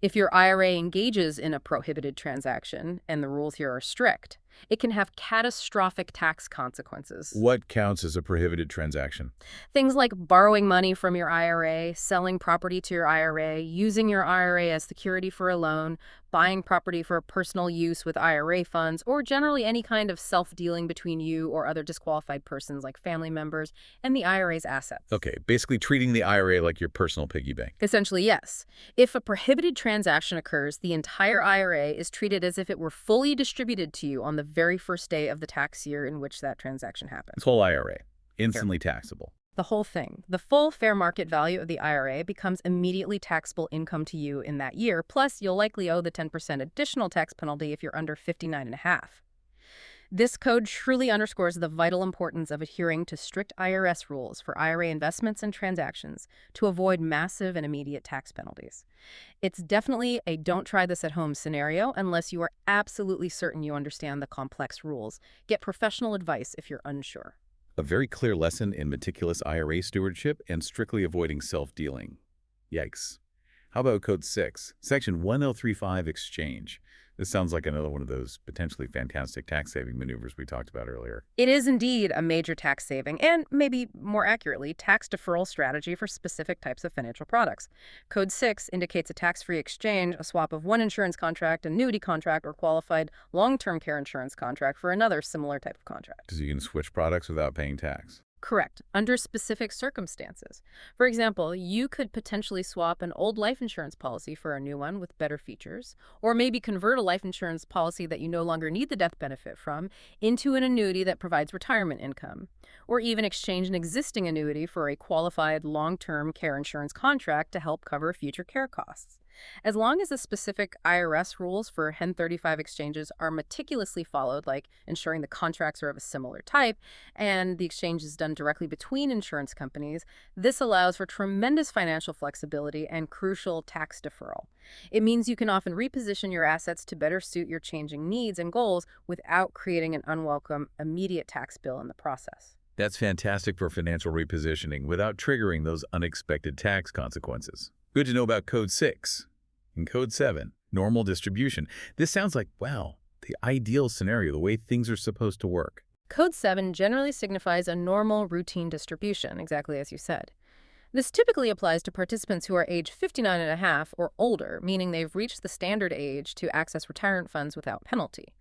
S2: If your IRA engages in a prohibited transaction, and the rules here are strict, it can have catastrophic tax consequences.
S1: What counts as a prohibited transaction?
S2: Things like borrowing money from your IRA, selling property to your IRA, using your IRA as security for a loan, buying property for personal use with IRA funds, or generally any kind of self-dealing between you or other disqualified persons like family members and the IRA's assets.
S1: Okay, basically treating the IRA like your personal piggy bank.
S2: Essentially, yes. If a prohibited transaction occurs, the entire IRA is treated as if it were fully distributed to you on the very first day of the tax year in which that transaction happened.
S1: This whole IRA, instantly taxable.
S2: The whole thing. The full fair market value of the IRA becomes immediately taxable income to you in that year, plus you'll likely owe the 10% additional tax penalty if you're under 59.5. This code truly underscores the vital importance of adhering to strict IRS rules for IRA investments and transactions to avoid massive and immediate tax penalties. It's definitely a don't try this at home scenario unless you are absolutely certain you understand the complex rules. Get professional advice if you're unsure.
S1: A very clear lesson in meticulous IRA stewardship and strictly avoiding self-dealing. Yikes. How about Code 6, Section 1035 Exchange? This sounds like another one of those potentially fantastic tax-saving maneuvers we talked about earlier.
S2: It is indeed a major tax saving and, maybe more accurately, tax deferral strategy for specific types of financial products. Code 6 indicates a tax-free exchange, a swap of one insurance contract, annuity contract, or qualified long-term care insurance contract for another similar type of contract.
S1: So you can switch products without paying tax.
S2: Correct, under specific circumstances. For example, you could potentially swap an old life insurance policy for a new one with better features, or maybe convert a life insurance policy that you no longer need the death benefit from into an annuity that provides retirement income, or even exchange an existing annuity for a qualified long-term care insurance contract to help cover future care costs. As long as the specific IRS rules for 1035 exchanges are meticulously followed, like ensuring the contracts are of a similar type and the exchange is done directly between insurance companies, this allows for tremendous financial flexibility and crucial tax deferral. It means you can often reposition your assets to better suit your changing needs and goals without creating an unwelcome, immediate tax bill in the process.
S1: That's fantastic for financial repositioning without triggering those unexpected tax consequences. Good to know about Code 6. And Code 7, normal distribution. This sounds like, wow, the ideal scenario, the way things are supposed to work.
S2: Code 7 generally signifies a normal routine distribution, exactly as you said. This typically applies to participants who are age 59.5 or older, meaning they've reached the standard age to access retirement funds without penalty.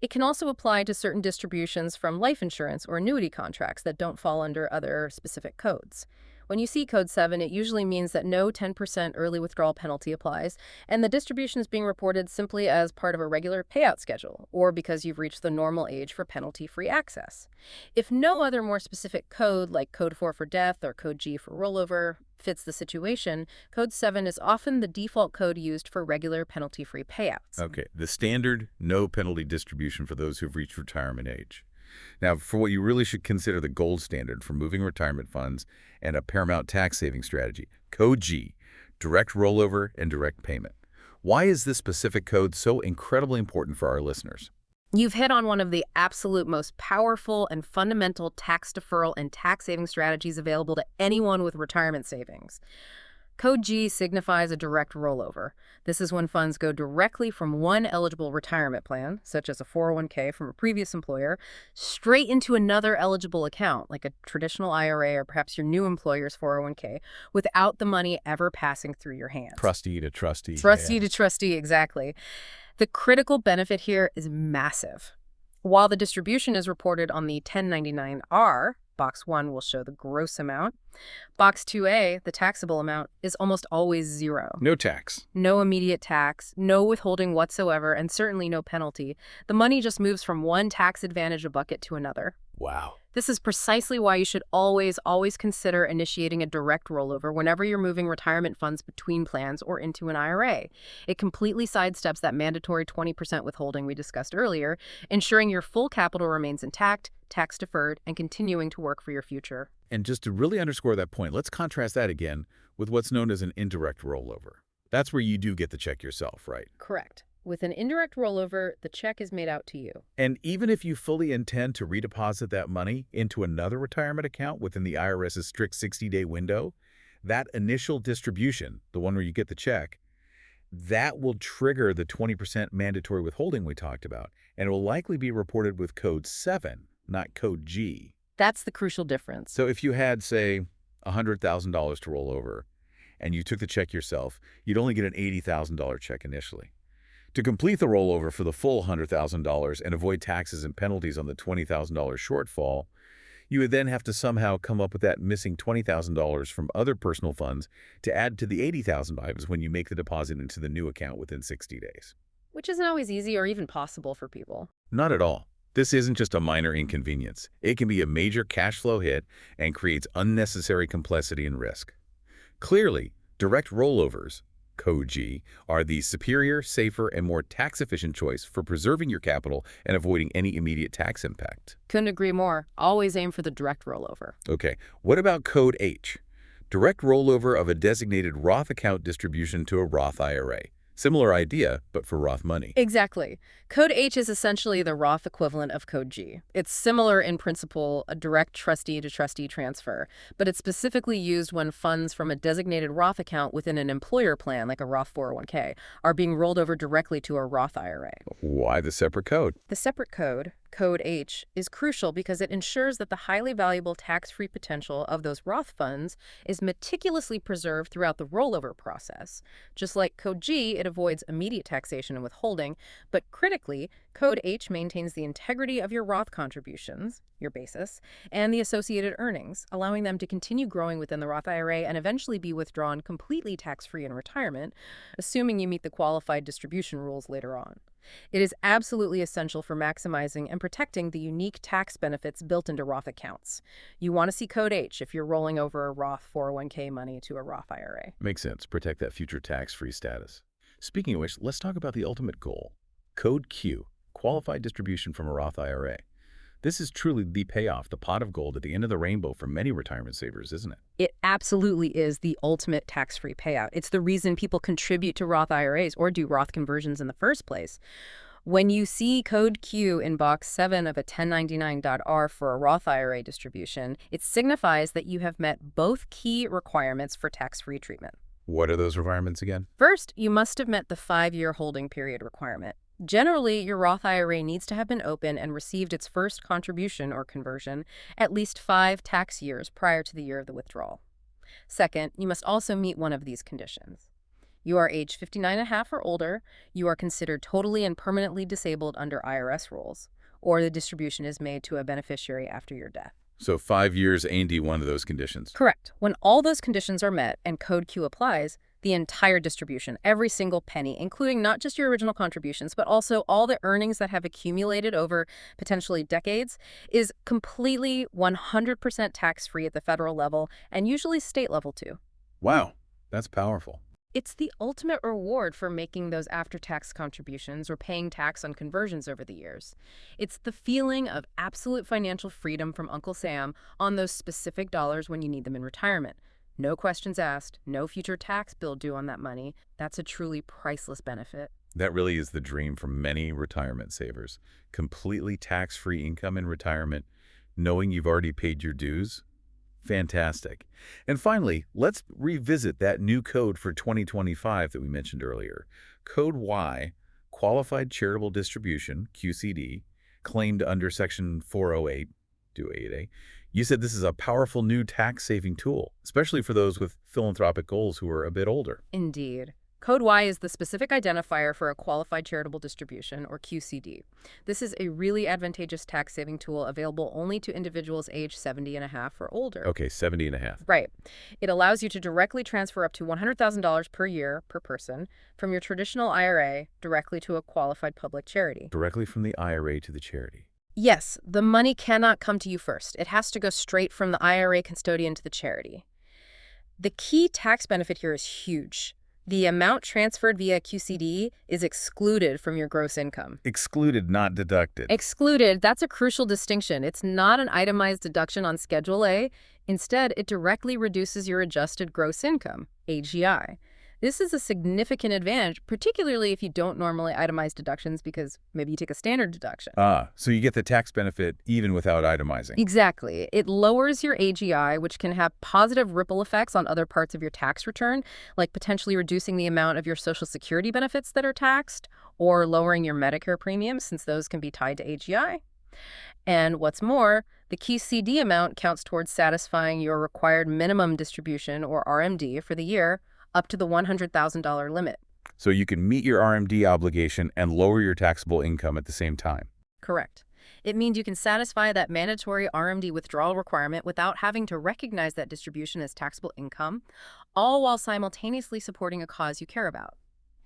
S2: It can also apply to certain distributions from life insurance or annuity contracts that don't fall under other specific codes. When you see Code 7, it usually means that no 10% early withdrawal penalty applies, and the distribution is being reported simply as part of a regular payout schedule, or because you've reached the normal age for penalty-free access. If no other more specific code, like Code 4 for death or Code G for rollover, fits the situation, Code 7 is often the default code used for regular penalty-free payouts.
S1: Okay, the standard no penalty distribution for those who've reached retirement age. Now, for what you really should consider the gold standard for moving retirement funds and a paramount tax-saving strategy, Code G, direct rollover and direct payment. Why is this specific code so incredibly important for our listeners?
S2: You've hit on one of the absolute most powerful and fundamental tax deferral and tax-saving strategies available to anyone with retirement savings. Code G signifies a direct rollover. This is when funds go directly from one eligible retirement plan, such as a 401k from a previous employer, straight into another eligible account, like a traditional IRA or perhaps your new employer's 401k, without the money ever passing through your hands.
S1: Trustee to trustee.
S2: Trustee to trustee, exactly. The critical benefit here is massive. While the distribution is reported on the 1099-R, Box 1 will show the gross amount. Box 2A, the taxable amount, is almost always zero.
S1: No tax.
S2: No immediate tax, no withholding whatsoever, and certainly no penalty. The money just moves from one tax advantage bucket to another.
S1: Wow.
S2: This is precisely why you should always consider initiating a direct rollover whenever you're moving retirement funds between plans or into an IRA. It completely sidesteps that mandatory 20% withholding we discussed earlier, ensuring your full capital remains intact, tax-deferred, and continuing to work for your future.
S1: And just to really underscore that point, let's contrast that again with what's known as an indirect rollover. That's where you do get the check yourself, right?
S2: Correct. With an indirect rollover, the check is made out to you.
S1: And even if you fully intend to redeposit that money into another retirement account within the IRS's strict 60-day window, that initial distribution, the one where you get the check, that will trigger the 20% mandatory withholding we talked about, and it will likely be reported with code 7, not code G.
S2: That's the crucial difference.
S1: So if you had, say, $100,000 to roll over, and you took the check yourself, you'd only get an $80,000 check initially. To complete the rollover for the full $100,000 and avoid taxes and penalties on the $20,000 shortfall, you would then have to somehow come up with that missing $20,000 from other personal funds to add to the $80,000 when you make the deposit into the new account within 60 days.
S2: Which isn't always easy or even possible for people.
S1: Not at all. This isn't just a minor inconvenience. It can be a major cash flow hit and creates unnecessary complexity and risk. Clearly, direct rollovers, Code G, are the superior, safer, and more tax-efficient choice for preserving your capital and avoiding any immediate tax impact.
S2: Couldn't agree more. Always aim for the direct rollover.
S1: Okay, what about Code H? Direct rollover of a designated Roth account distribution to a Roth IRA. Similar idea, but for Roth money.
S2: Exactly. Code H is essentially the Roth equivalent of Code G. It's similar in principle, a direct trustee-to-trustee transfer, but it's specifically used when funds from a designated Roth account within an employer plan, like a Roth 401k, are being rolled over directly to a Roth IRA.
S1: Why the separate code?
S2: The separate code, Code H, is crucial because it ensures that the highly valuable tax-free potential of those Roth funds is meticulously preserved throughout the rollover process. Just like Code G, it avoids immediate taxation and withholding, but critically, Code H maintains the integrity of your Roth contributions, your basis, and the associated earnings, allowing them to continue growing within the Roth IRA and eventually be withdrawn completely tax-free in retirement, assuming you meet the qualified distribution rules later on. It is absolutely essential for maximizing and protecting the unique tax benefits built into Roth accounts. You want to see Code H if you're rolling over a Roth 401k money to a Roth IRA.
S1: Makes sense. Protect that future tax-free status. Speaking of which, let's talk about the ultimate goal. Code Q, qualified distribution from a Roth IRA. This is truly the payoff, the pot of gold at the end of the rainbow for many retirement savers, isn't it?
S2: It absolutely is the ultimate tax-free payout. It's the reason people contribute to Roth IRAs or do Roth conversions in the first place. When you see Code Q in Box 7 of a 1099.R for a Roth IRA distribution, it signifies that you have met both key requirements for tax-free treatment.
S1: What are those requirements again?
S2: First, you must have met the 5-year holding period requirement. Generally, your Roth IRA needs to have been open and received its first contribution or conversion at least 5 tax years prior to the year of the withdrawal. Second, you must also meet one of these conditions. You are age 59.5 or older, you are considered totally and permanently disabled under IRS rules, or the distribution is made to a beneficiary after your death.
S1: So 5 years ain't one of those conditions.
S2: Correct. When all those conditions are met and Code Q applies, the entire distribution, every single penny, including not just your original contributions, but also all the earnings that have accumulated over potentially decades, is completely 100% tax-free at the federal level and usually state level too.
S1: Wow, that's powerful.
S2: It's the ultimate reward for making those after-tax contributions or paying tax on conversions over the years. It's the feeling of absolute financial freedom from Uncle Sam on those specific dollars when you need them in retirement. No questions asked, no future tax bill due on that money. That's a truly priceless benefit.
S1: That really is the dream for many retirement savers. Completely tax-free income in retirement, knowing you've already paid your dues. Fantastic. And finally, let's revisit that new code for 2025 that we mentioned earlier. Code Y, Qualified Charitable Distribution, QCD, claimed under Section 408, do 8A. You said this is a powerful new tax-saving tool, especially for those with philanthropic goals who are a bit older.
S2: Indeed. Code Y is the specific identifier for a qualified charitable distribution, or QCD. This is a really advantageous tax-saving tool available only to individuals age 70.5 or older.
S1: Okay, 70.5.
S2: Right. It allows you to directly transfer up to $100,000 per year per person from your traditional IRA directly to a qualified public charity.
S1: Directly from the IRA to the charity.
S2: Yes, the money cannot come to you first. It has to go straight from the IRA custodian to the charity. The key tax benefit here is huge. The amount transferred via QCD is excluded from your gross income.
S1: Excluded, not deducted.
S2: Excluded, that's a crucial distinction. It's not an itemized deduction on Schedule A. Instead, it directly reduces your adjusted gross income, AGI. This is a significant advantage, particularly if you don't normally itemize deductions because maybe you take a standard deduction.
S1: So you get the tax benefit even without itemizing.
S2: Exactly. It lowers your AGI, which can have positive ripple effects on other parts of your tax return, like potentially reducing the amount of your Social Security benefits that are taxed or lowering your Medicare premiums since those can be tied to AGI. And what's more, the QCD amount counts towards satisfying your required minimum distribution, or RMD, for the year, up to the $100,000 limit.
S1: So you can meet your RMD obligation and lower your taxable income at the same time.
S2: Correct. It means you can satisfy that mandatory RMD withdrawal requirement without having to recognize that distribution as taxable income, all while simultaneously supporting a cause you care about.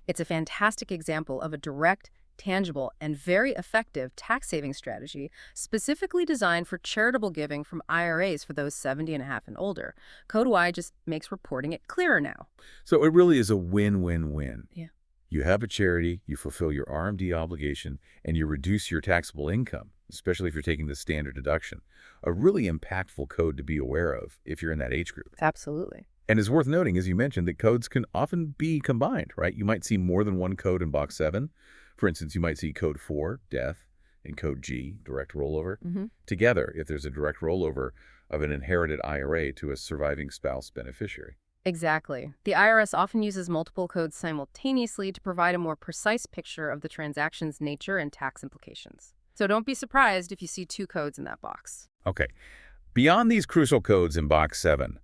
S2: It's a fantastic example of a direct, tangible, and very effective tax-saving strategy specifically designed for charitable giving from IRAs for those 70 and a half and older. Code Y just makes reporting it clearer now.
S1: So it really is a win-win-win.
S2: Yeah.
S1: You have a charity, you fulfill your RMD obligation, and you reduce your taxable income, especially if you're taking the standard deduction. A really impactful code to be aware of if you're in that age group.
S2: Absolutely.
S1: And it's worth noting, as you mentioned, that codes can often be combined, right? You might see more than one code in Box 7. For instance, you might see Code 4, death, and Code G, direct rollover, together if there's a direct rollover of an inherited IRA to a surviving spouse beneficiary.
S2: Exactly. The IRS often uses multiple codes simultaneously to provide a more precise picture of the transaction's nature and tax implications. So don't be surprised if you see two codes in that box.
S1: Okay. Beyond these crucial codes in Box 7,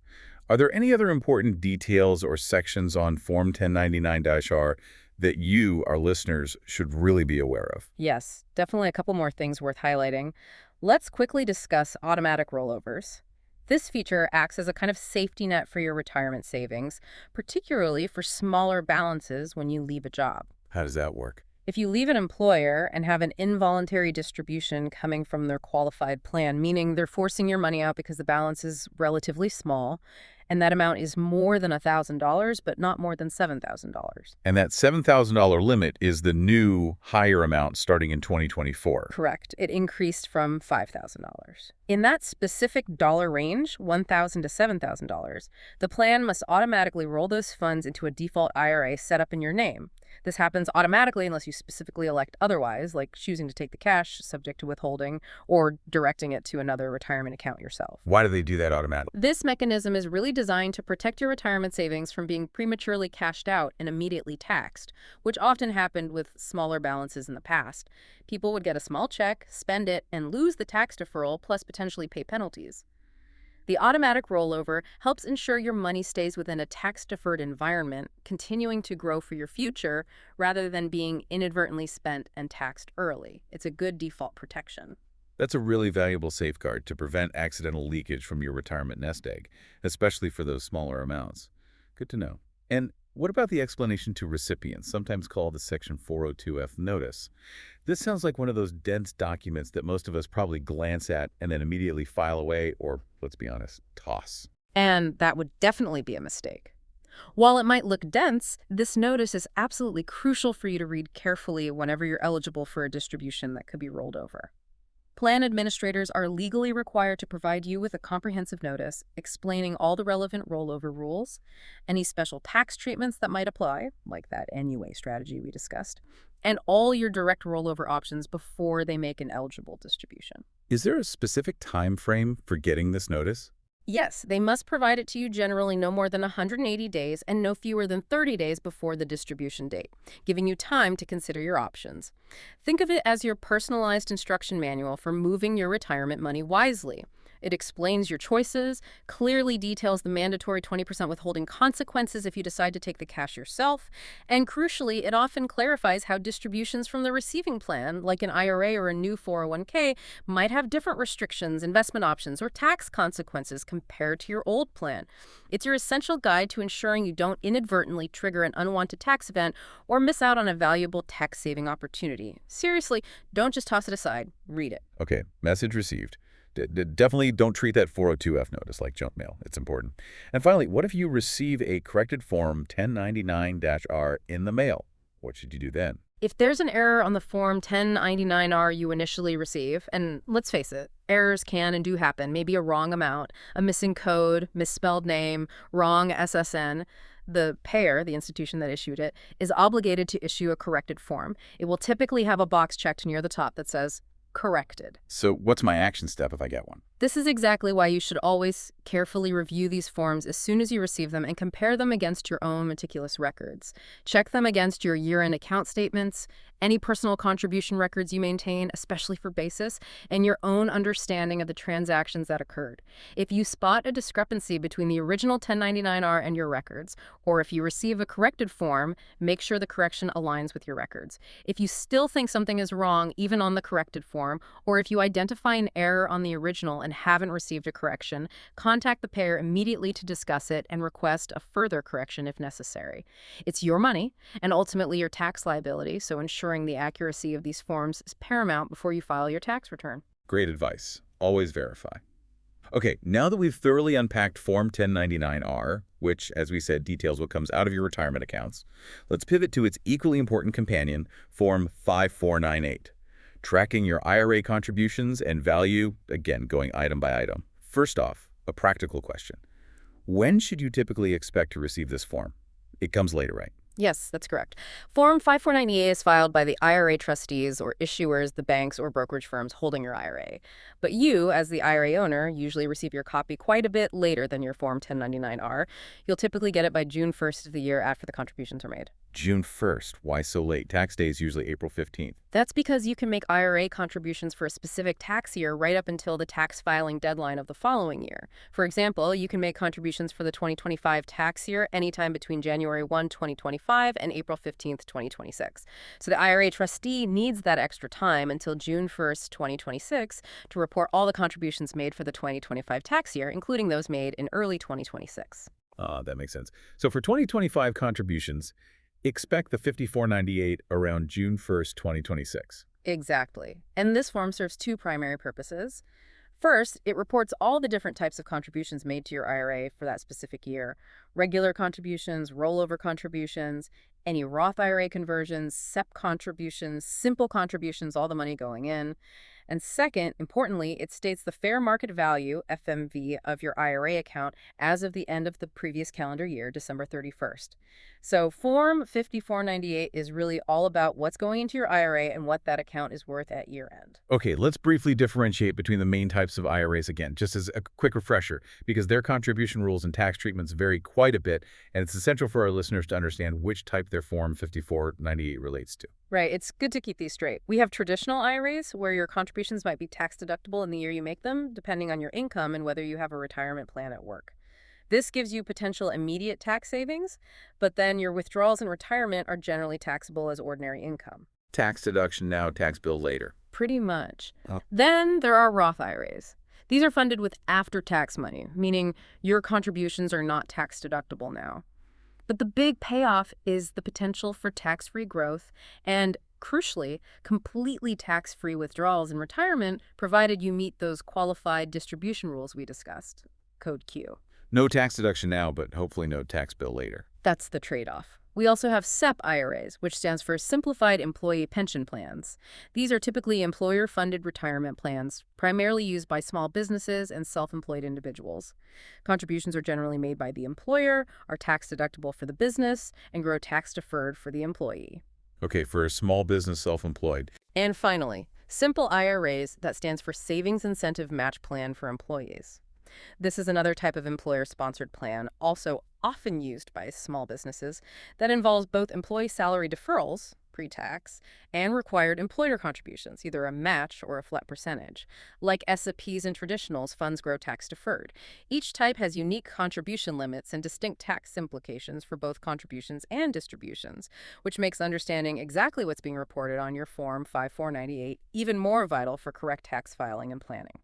S1: are there any other important details or sections on Form 1099-R that you, our listeners, should really be aware of?
S2: Yes, definitely a couple more things worth highlighting. Let's quickly discuss automatic rollovers. This feature acts as a kind of safety net for your retirement savings, particularly for smaller balances when you leave a job.
S1: How does that work?
S2: If you leave an employer and have an involuntary distribution coming from their qualified plan, meaning they're forcing your money out because the balance is relatively small, and that amount is more than $1,000, but not more than $7,000.
S1: And that $7,000 limit is the new higher amount starting in 2024.
S2: Correct. It increased from $5,000. In that specific dollar range, $1,000 to $7,000, the plan must automatically roll those funds into a default IRA set up in your name. This happens automatically unless you specifically elect otherwise, like choosing to take the cash subject to withholding or directing it to another retirement account yourself.
S1: Why do they do that automatically?
S2: This mechanism is really designed to protect your retirement savings from being prematurely cashed out and immediately taxed, which often happened with smaller balances in the past. People would get a small check, spend it, and lose the tax deferral, plus potentially pay penalties. The automatic rollover helps ensure your money stays within a tax-deferred environment, continuing to grow for your future rather than being inadvertently spent and taxed early. It's a good default protection.
S1: That's a really valuable safeguard to prevent accidental leakage from your retirement nest egg, especially for those smaller amounts. Good to know. And what about the explanation to recipients, sometimes called the Section 402F notice? This sounds like one of those dense documents that most of us probably glance at and then immediately file away or, let's be honest, toss.
S2: And that would definitely be a mistake. While it might look dense, this notice is absolutely crucial for you to read carefully whenever you're eligible for a distribution that could be rolled over. Plan administrators are legally required to provide you with a comprehensive notice explaining all the relevant rollover rules, any special tax treatments that might apply, like that NUA strategy we discussed, and all your direct rollover options before they make an eligible distribution.
S1: Is there a specific time frame for getting this notice?
S2: Yes, they must provide it to you generally no more than 180 days and no fewer than 30 days before the distribution date, giving you time to consider your options. Think of it as your personalized instruction manual for moving your retirement money wisely. It explains your choices, clearly details the mandatory 20% withholding consequences if you decide to take the cash yourself, and crucially, it often clarifies how distributions from the receiving plan, like an IRA or a new 401k, might have different restrictions, investment options, or tax consequences compared to your old plan. It's your essential guide to ensuring you don't inadvertently trigger an unwanted tax event or miss out on a valuable tax-saving opportunity. Seriously, don't just toss it aside. Read it.
S1: Okay, message received. Definitely don't treat that 402F notice like junk mail. It's important. And finally, what if you receive a corrected Form 1099-R in the mail? What should you do then?
S2: If there's an error on the Form 1099-R you initially receive, and let's face it, errors can and do happen, maybe a wrong amount, a missing code, misspelled name, wrong SSN, the payer, the institution that issued it, is obligated to issue a corrected form. It will typically have a box checked near the top that says, corrected.
S1: So what's my action step if I get one?
S2: This is exactly why you should always carefully review these forms as soon as you receive them and compare them against your own meticulous records. Check them against your year-end account statements, any personal contribution records you maintain, especially for basis, and your own understanding of the transactions that occurred. If you spot a discrepancy between the original 1099-R and your records, or if you receive a corrected form, make sure the correction aligns with your records. If you still think something is wrong, even on the corrected form, or if you identify an error on the original and haven't received a correction, contact the payer immediately to discuss it and request a further correction if necessary. It's your money and ultimately your tax liability, so ensuring the accuracy of these forms is paramount before you file your tax return.
S1: Great advice. Always verify. Okay, now that we've thoroughly unpacked Form 1099-R, which, as we said, details what comes out of your retirement accounts, let's pivot to its equally important companion, Form 5498. Tracking your IRA contributions and value, again, going item by item. First off, a practical question. When should you typically expect to receive this form? It comes later, right?
S2: Yes, that's correct. Form 5498 is filed by the IRA trustees or issuers, the banks or brokerage firms holding your IRA. But you, as the IRA owner, usually receive your copy quite a bit later than your Form 1099-R. You'll typically get it by June 1st of the year after the contributions are made.
S1: June 1st. Why so late? Tax day is usually April 15th.
S2: That's because you can make IRA contributions for a specific tax year right up until the tax filing deadline of the following year. For example, you can make contributions for the 2025 tax year anytime between January 1, 2025 and April 15th, 2026. So the IRA trustee needs that extra time until June 1st, 2026 to report all the contributions made for the 2025 tax year, including those made in early 2026.
S1: That makes sense. So for 2025 contributions, expect the 5498 around June 1st, 2026.
S2: Exactly. And this form serves two primary purposes. First, it reports all the different types of contributions made to your IRA for that specific year. Regular contributions, rollover contributions, any Roth IRA conversions, SEP contributions, simple contributions, all the money going in. And second, importantly, it states the fair market value, FMV, of your IRA account as of the end of the previous calendar year, December 31st. So Form 5498 is really all about what's going into your IRA and what that account is worth at year end.
S1: Okay, let's briefly differentiate between the main types of IRAs again, just as a quick refresher, because their contribution rules and tax treatments vary quite a bit, and it's essential for our listeners to understand which type their Form 5498 relates to.
S2: Right, it's good to keep these straight. We have traditional IRAs where your contributions might be tax deductible in the year you make them, depending on your income and whether you have a retirement plan at work. This gives you potential immediate tax savings, but then your withdrawals in retirement are generally taxable as ordinary income.
S1: Tax deduction now, tax bill later.
S2: Pretty much.
S1: Oh.
S2: Then there are Roth IRAs. These are funded with after-tax money, meaning your contributions are not tax deductible now. But the big payoff is the potential for tax-free growth and, crucially, completely tax-free withdrawals in retirement, provided you meet those qualified distribution rules we discussed, Code Q.
S1: No tax deduction now, but hopefully no tax bill later.
S2: That's the trade-off. We also have SEP IRAs, which stands for Simplified Employee Pension Plans. These are typically employer-funded retirement plans, primarily used by small businesses and self-employed individuals. Contributions are generally made by the employer, are tax-deductible for the business, and grow tax-deferred for the employee.
S1: Okay, for a small business self-employed.
S2: And finally, Simple IRAs, that stands for Savings Incentive Match Plan for Employees. This is another type of employer-sponsored plan, also often used by small businesses, that involves both employee salary deferrals, pre-tax, and required employer contributions, either a match or a flat percentage. Like SIPs and traditionals, funds grow tax-deferred. Each type has unique contribution limits and distinct tax implications for both contributions and distributions, which makes understanding exactly what's being reported on your Form 5498 even more vital for correct tax filing and planning.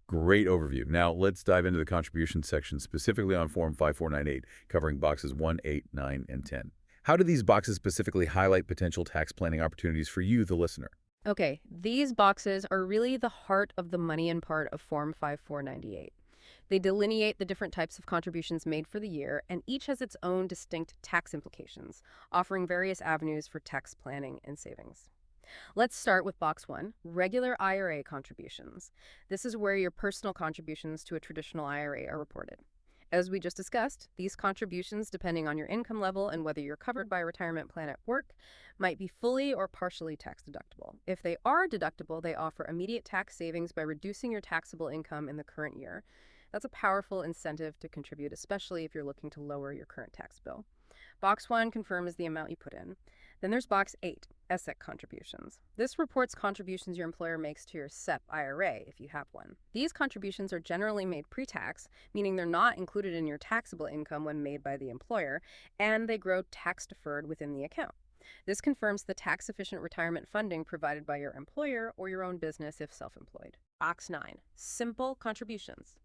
S1: Great overview. Now, let's dive into the contribution section, specifically on Form 5498, covering boxes 1, 8, 9, and 10. How do these boxes specifically highlight potential tax planning opportunities for you, the listener?
S2: Okay, these boxes are really the heart of the money in part of Form 5498. They delineate the different types of contributions made for the year, and each has its own distinct tax implications, offering various avenues for tax planning and savings. Let's start with Box 1, regular IRA contributions. This is where your personal contributions to a traditional IRA are reported. As we just discussed, these contributions, depending on your income level and whether you're covered by a retirement plan at work, might be fully or partially tax deductible. If they are deductible, they offer immediate tax savings by reducing your taxable income in the current year. That's a powerful incentive to contribute, especially if you're looking to lower your current tax bill. Box 1 confirms the amount you put in. Then there's Box 8, ESSEC contributions. This reports contributions your employer makes to your SEP IRA, if you have one. These contributions are generally made pre-tax, meaning they're not included in your taxable income when made by the employer, and they grow tax-deferred within the account. This confirms the tax-efficient retirement funding provided by your employer or your own business if self-employed. Box 9, simple contributions.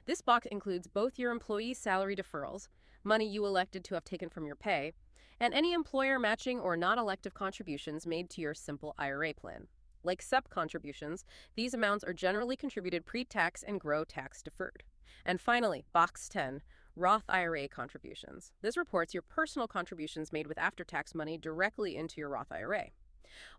S2: This box includes both your employee salary deferrals, money you elected to have taken from your pay, and any employer matching or non-elective contributions made to your simple IRA plan. Like SEP contributions, these amounts are generally contributed pre-tax and grow tax-deferred. And finally, Box 10, Roth IRA contributions. This reports your personal contributions made with after-tax money directly into your Roth IRA.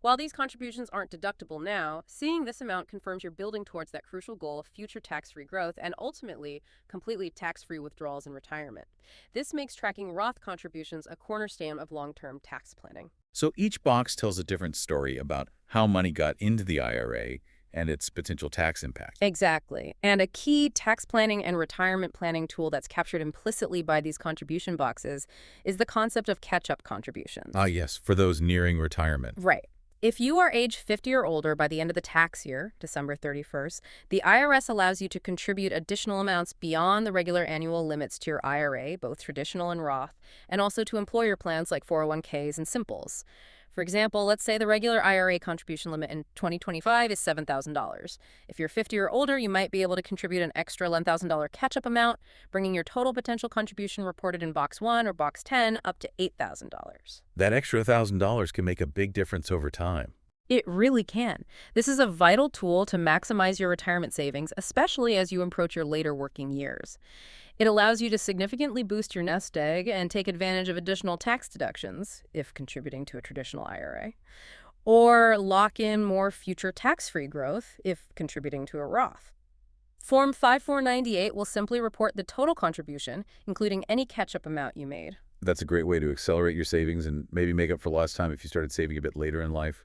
S2: While these contributions aren't deductible now, seeing this amount confirms you're building towards that crucial goal of future tax-free growth and ultimately completely tax-free withdrawals in retirement. This makes tracking Roth contributions a cornerstone of long-term tax planning.
S1: So each box tells a different story about how money got into the IRA and its potential tax impact.
S2: Exactly. And a key tax planning and retirement planning tool that's captured implicitly by these contribution boxes is the concept of catch-up contributions.
S1: Ah, yes, for those nearing retirement.
S2: Right. If you are age 50 or older by the end of the tax year, December 31st, the IRS allows you to contribute additional amounts beyond the regular annual limits to your IRA, both traditional and Roth, and also to employer plans like 401ks and Simples. For example, let's say the regular IRA contribution limit in 2025 is $7,000. If you're 50 or older, you might be able to contribute an extra $11,000 catch-up amount, bringing your total potential contribution reported in Box 1 or Box 10 up to $8,000.
S1: That extra $1,000 can make a big difference over time.
S2: It really can. This is a vital tool to maximize your retirement savings, especially as you approach your later working years. It allows you to significantly boost your nest egg and take advantage of additional tax deductions, if contributing to a traditional IRA, or lock in more future tax-free growth, if contributing to a Roth. Form 5498 will simply report the total contribution, including any catch-up amount you made.
S1: That's a great way to accelerate your savings and maybe make up for lost time if you started saving a bit later in life.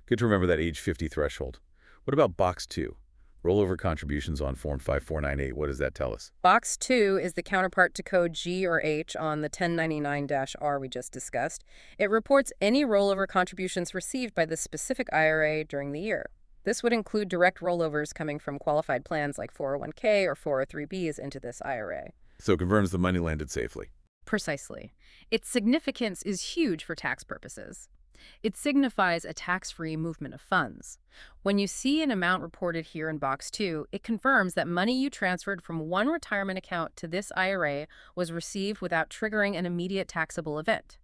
S1: Good to remember that age 50 threshold. What about Box 2? Rollover contributions on Form 5498. What does that tell us?
S2: Box 2 is the counterpart to code G or H on the 1099-R we just discussed. It reports any rollover contributions received by the specific IRA during the year. This would include direct rollovers coming from qualified plans like 401k or 403bs into this IRA.
S1: So it confirms the money landed safely.
S2: Precisely. Its significance is huge for tax purposes. It signifies a tax-free movement of funds. When you see an amount reported here in Box 2, it confirms that money you transferred from one retirement account to this IRA was received without triggering an immediate taxable event.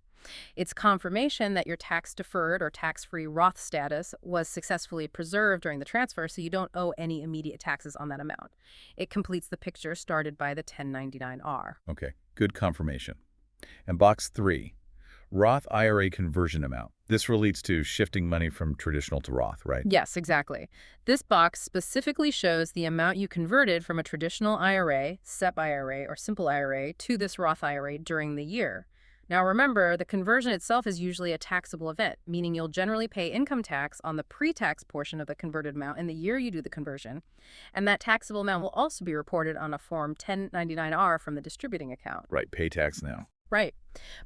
S2: It's confirmation that your tax-deferred or tax-free Roth status was successfully preserved during the transfer, so you don't owe any immediate taxes on that amount. It completes the picture started by the 1099-R.
S1: Okay, good confirmation. And Box 3, Roth IRA conversion amount. This relates to shifting money from traditional to Roth, right?
S2: Yes, exactly. This box specifically shows the amount you converted from a traditional IRA, SEP IRA, or Simple IRA to this Roth IRA during the year. Now remember, the conversion itself is usually a taxable event, meaning you'll generally pay income tax on the pre-tax portion of the converted amount in the year you do the conversion, and that taxable amount will also be reported on a Form 1099-R from the distributing account.
S1: Right, pay tax now.
S2: Right.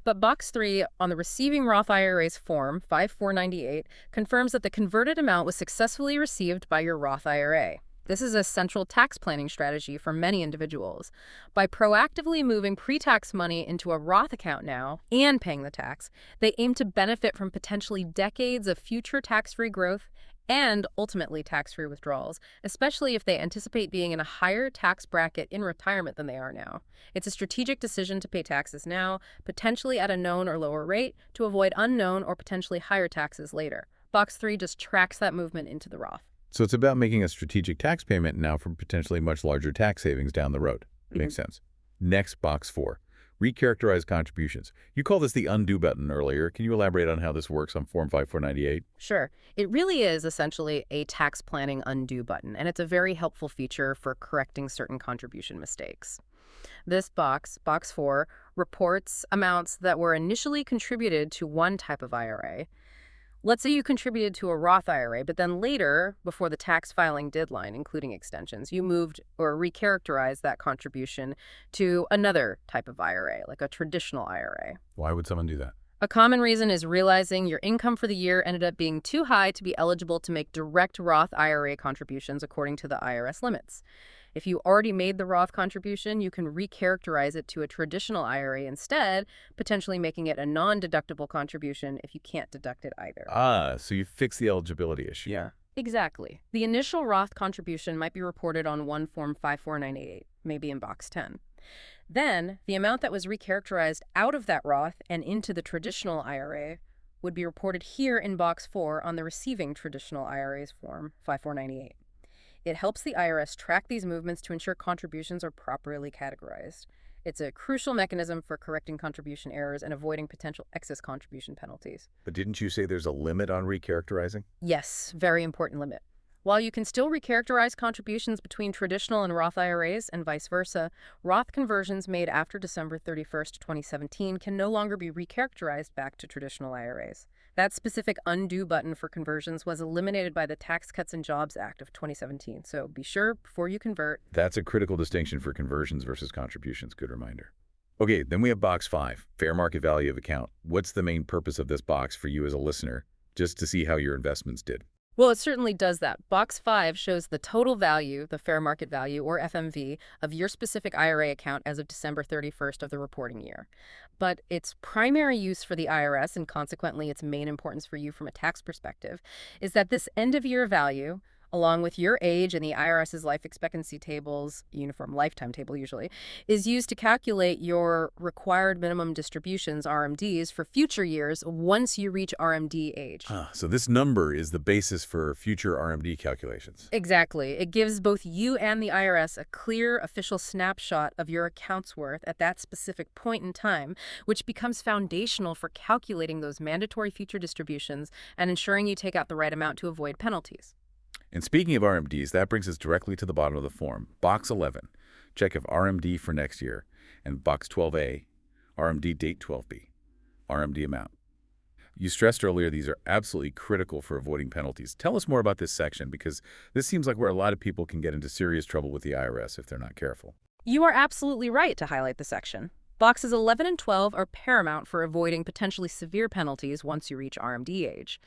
S2: But Box 3 on the Receiving Roth IRAs Form 5498 confirms that the converted amount was successfully received by your Roth IRA. This is a central tax planning strategy for many individuals. By proactively moving pre-tax money into a Roth account now and paying the tax, they aim to benefit from potentially decades of future tax-free growth and ultimately tax-free withdrawals, especially if they anticipate being in a higher tax bracket in retirement than they are now. It's a strategic decision to pay taxes now, potentially at a known or lower rate, to avoid unknown or potentially higher taxes later. Box 3 just tracks that movement into the Roth.
S1: So it's about making a strategic tax payment now for potentially much larger tax savings down the road. Makes sense. Next, Box 4. Recharacterize contributions. You called this the undo button earlier. Can you elaborate on how this works on Form 5498?
S2: Sure. It really is essentially a tax planning undo button, and it's a very helpful feature for correcting certain contribution mistakes. This box, Box 4, reports amounts that were initially contributed to one type of IRA. Let's say you contributed to a Roth IRA, but then later, before the tax filing deadline, including extensions, you moved or recharacterized that contribution to another type of IRA, like a traditional IRA.
S1: Why would someone do that?
S2: A common reason is realizing your income for the year ended up being too high to be eligible to make direct Roth IRA contributions according to the IRS limits. If you already made the Roth contribution, you can recharacterize it to a traditional IRA instead, potentially making it a non-deductible contribution if you can't deduct it either.
S1: So you fix the eligibility issue.
S2: Yeah. Exactly. The initial Roth contribution might be reported on one Form 5498, maybe in Box 10. Then, the amount that was recharacterized out of that Roth and into the traditional IRA would be reported here in Box 4 on the Receiving Traditional IRAs Form 5498. It helps the IRS track these movements to ensure contributions are properly categorized. It's a crucial mechanism for correcting contribution errors and avoiding potential excess contribution penalties.
S1: But didn't you say there's a limit on recharacterizing?
S2: Yes, very important limit. While you can still recharacterize contributions between traditional and Roth IRAs and vice versa, Roth conversions made after December 31st, 2017 can no longer be recharacterized back to traditional IRAs. That specific undo button for conversions was eliminated by the Tax Cuts and Jobs Act of 2017, so be sure before you convert.
S1: That's a critical distinction for conversions versus contributions. Good reminder. Okay, then we have Box 5, Fair Market Value of Account. What's the main purpose of this box for you as a listener, just to see how your investments did?
S2: Well, it certainly does that. Box 5 shows the total value, the fair market value, or FMV, of your specific IRA account as of December 31st of the reporting year. But its primary use for the IRS, and consequently its main importance for you from a tax perspective, is that this end-of-year value, along with your age and the IRS's life expectancy tables, uniform lifetime table usually, is used to calculate your required minimum distributions, RMDs, for future years once you reach RMD age.
S1: So this number is the basis for future RMD calculations.
S2: Exactly. It gives both you and the IRS a clear official snapshot of your account's worth at that specific point in time, which becomes foundational for calculating those mandatory future distributions and ensuring you take out the right amount to avoid penalties.
S1: And speaking of RMDs, that brings us directly to the bottom of the form. Box 11, check if RMD for next year. And Box 12A, RMD date 12B, RMD amount. You stressed earlier these are absolutely critical for avoiding penalties. Tell us more about this section, because this seems like where a lot of people can get into serious trouble with the IRS if they're not careful.
S2: You are absolutely right to highlight the section. Boxes 11 and 12 are paramount for avoiding potentially severe penalties once you reach RMD age.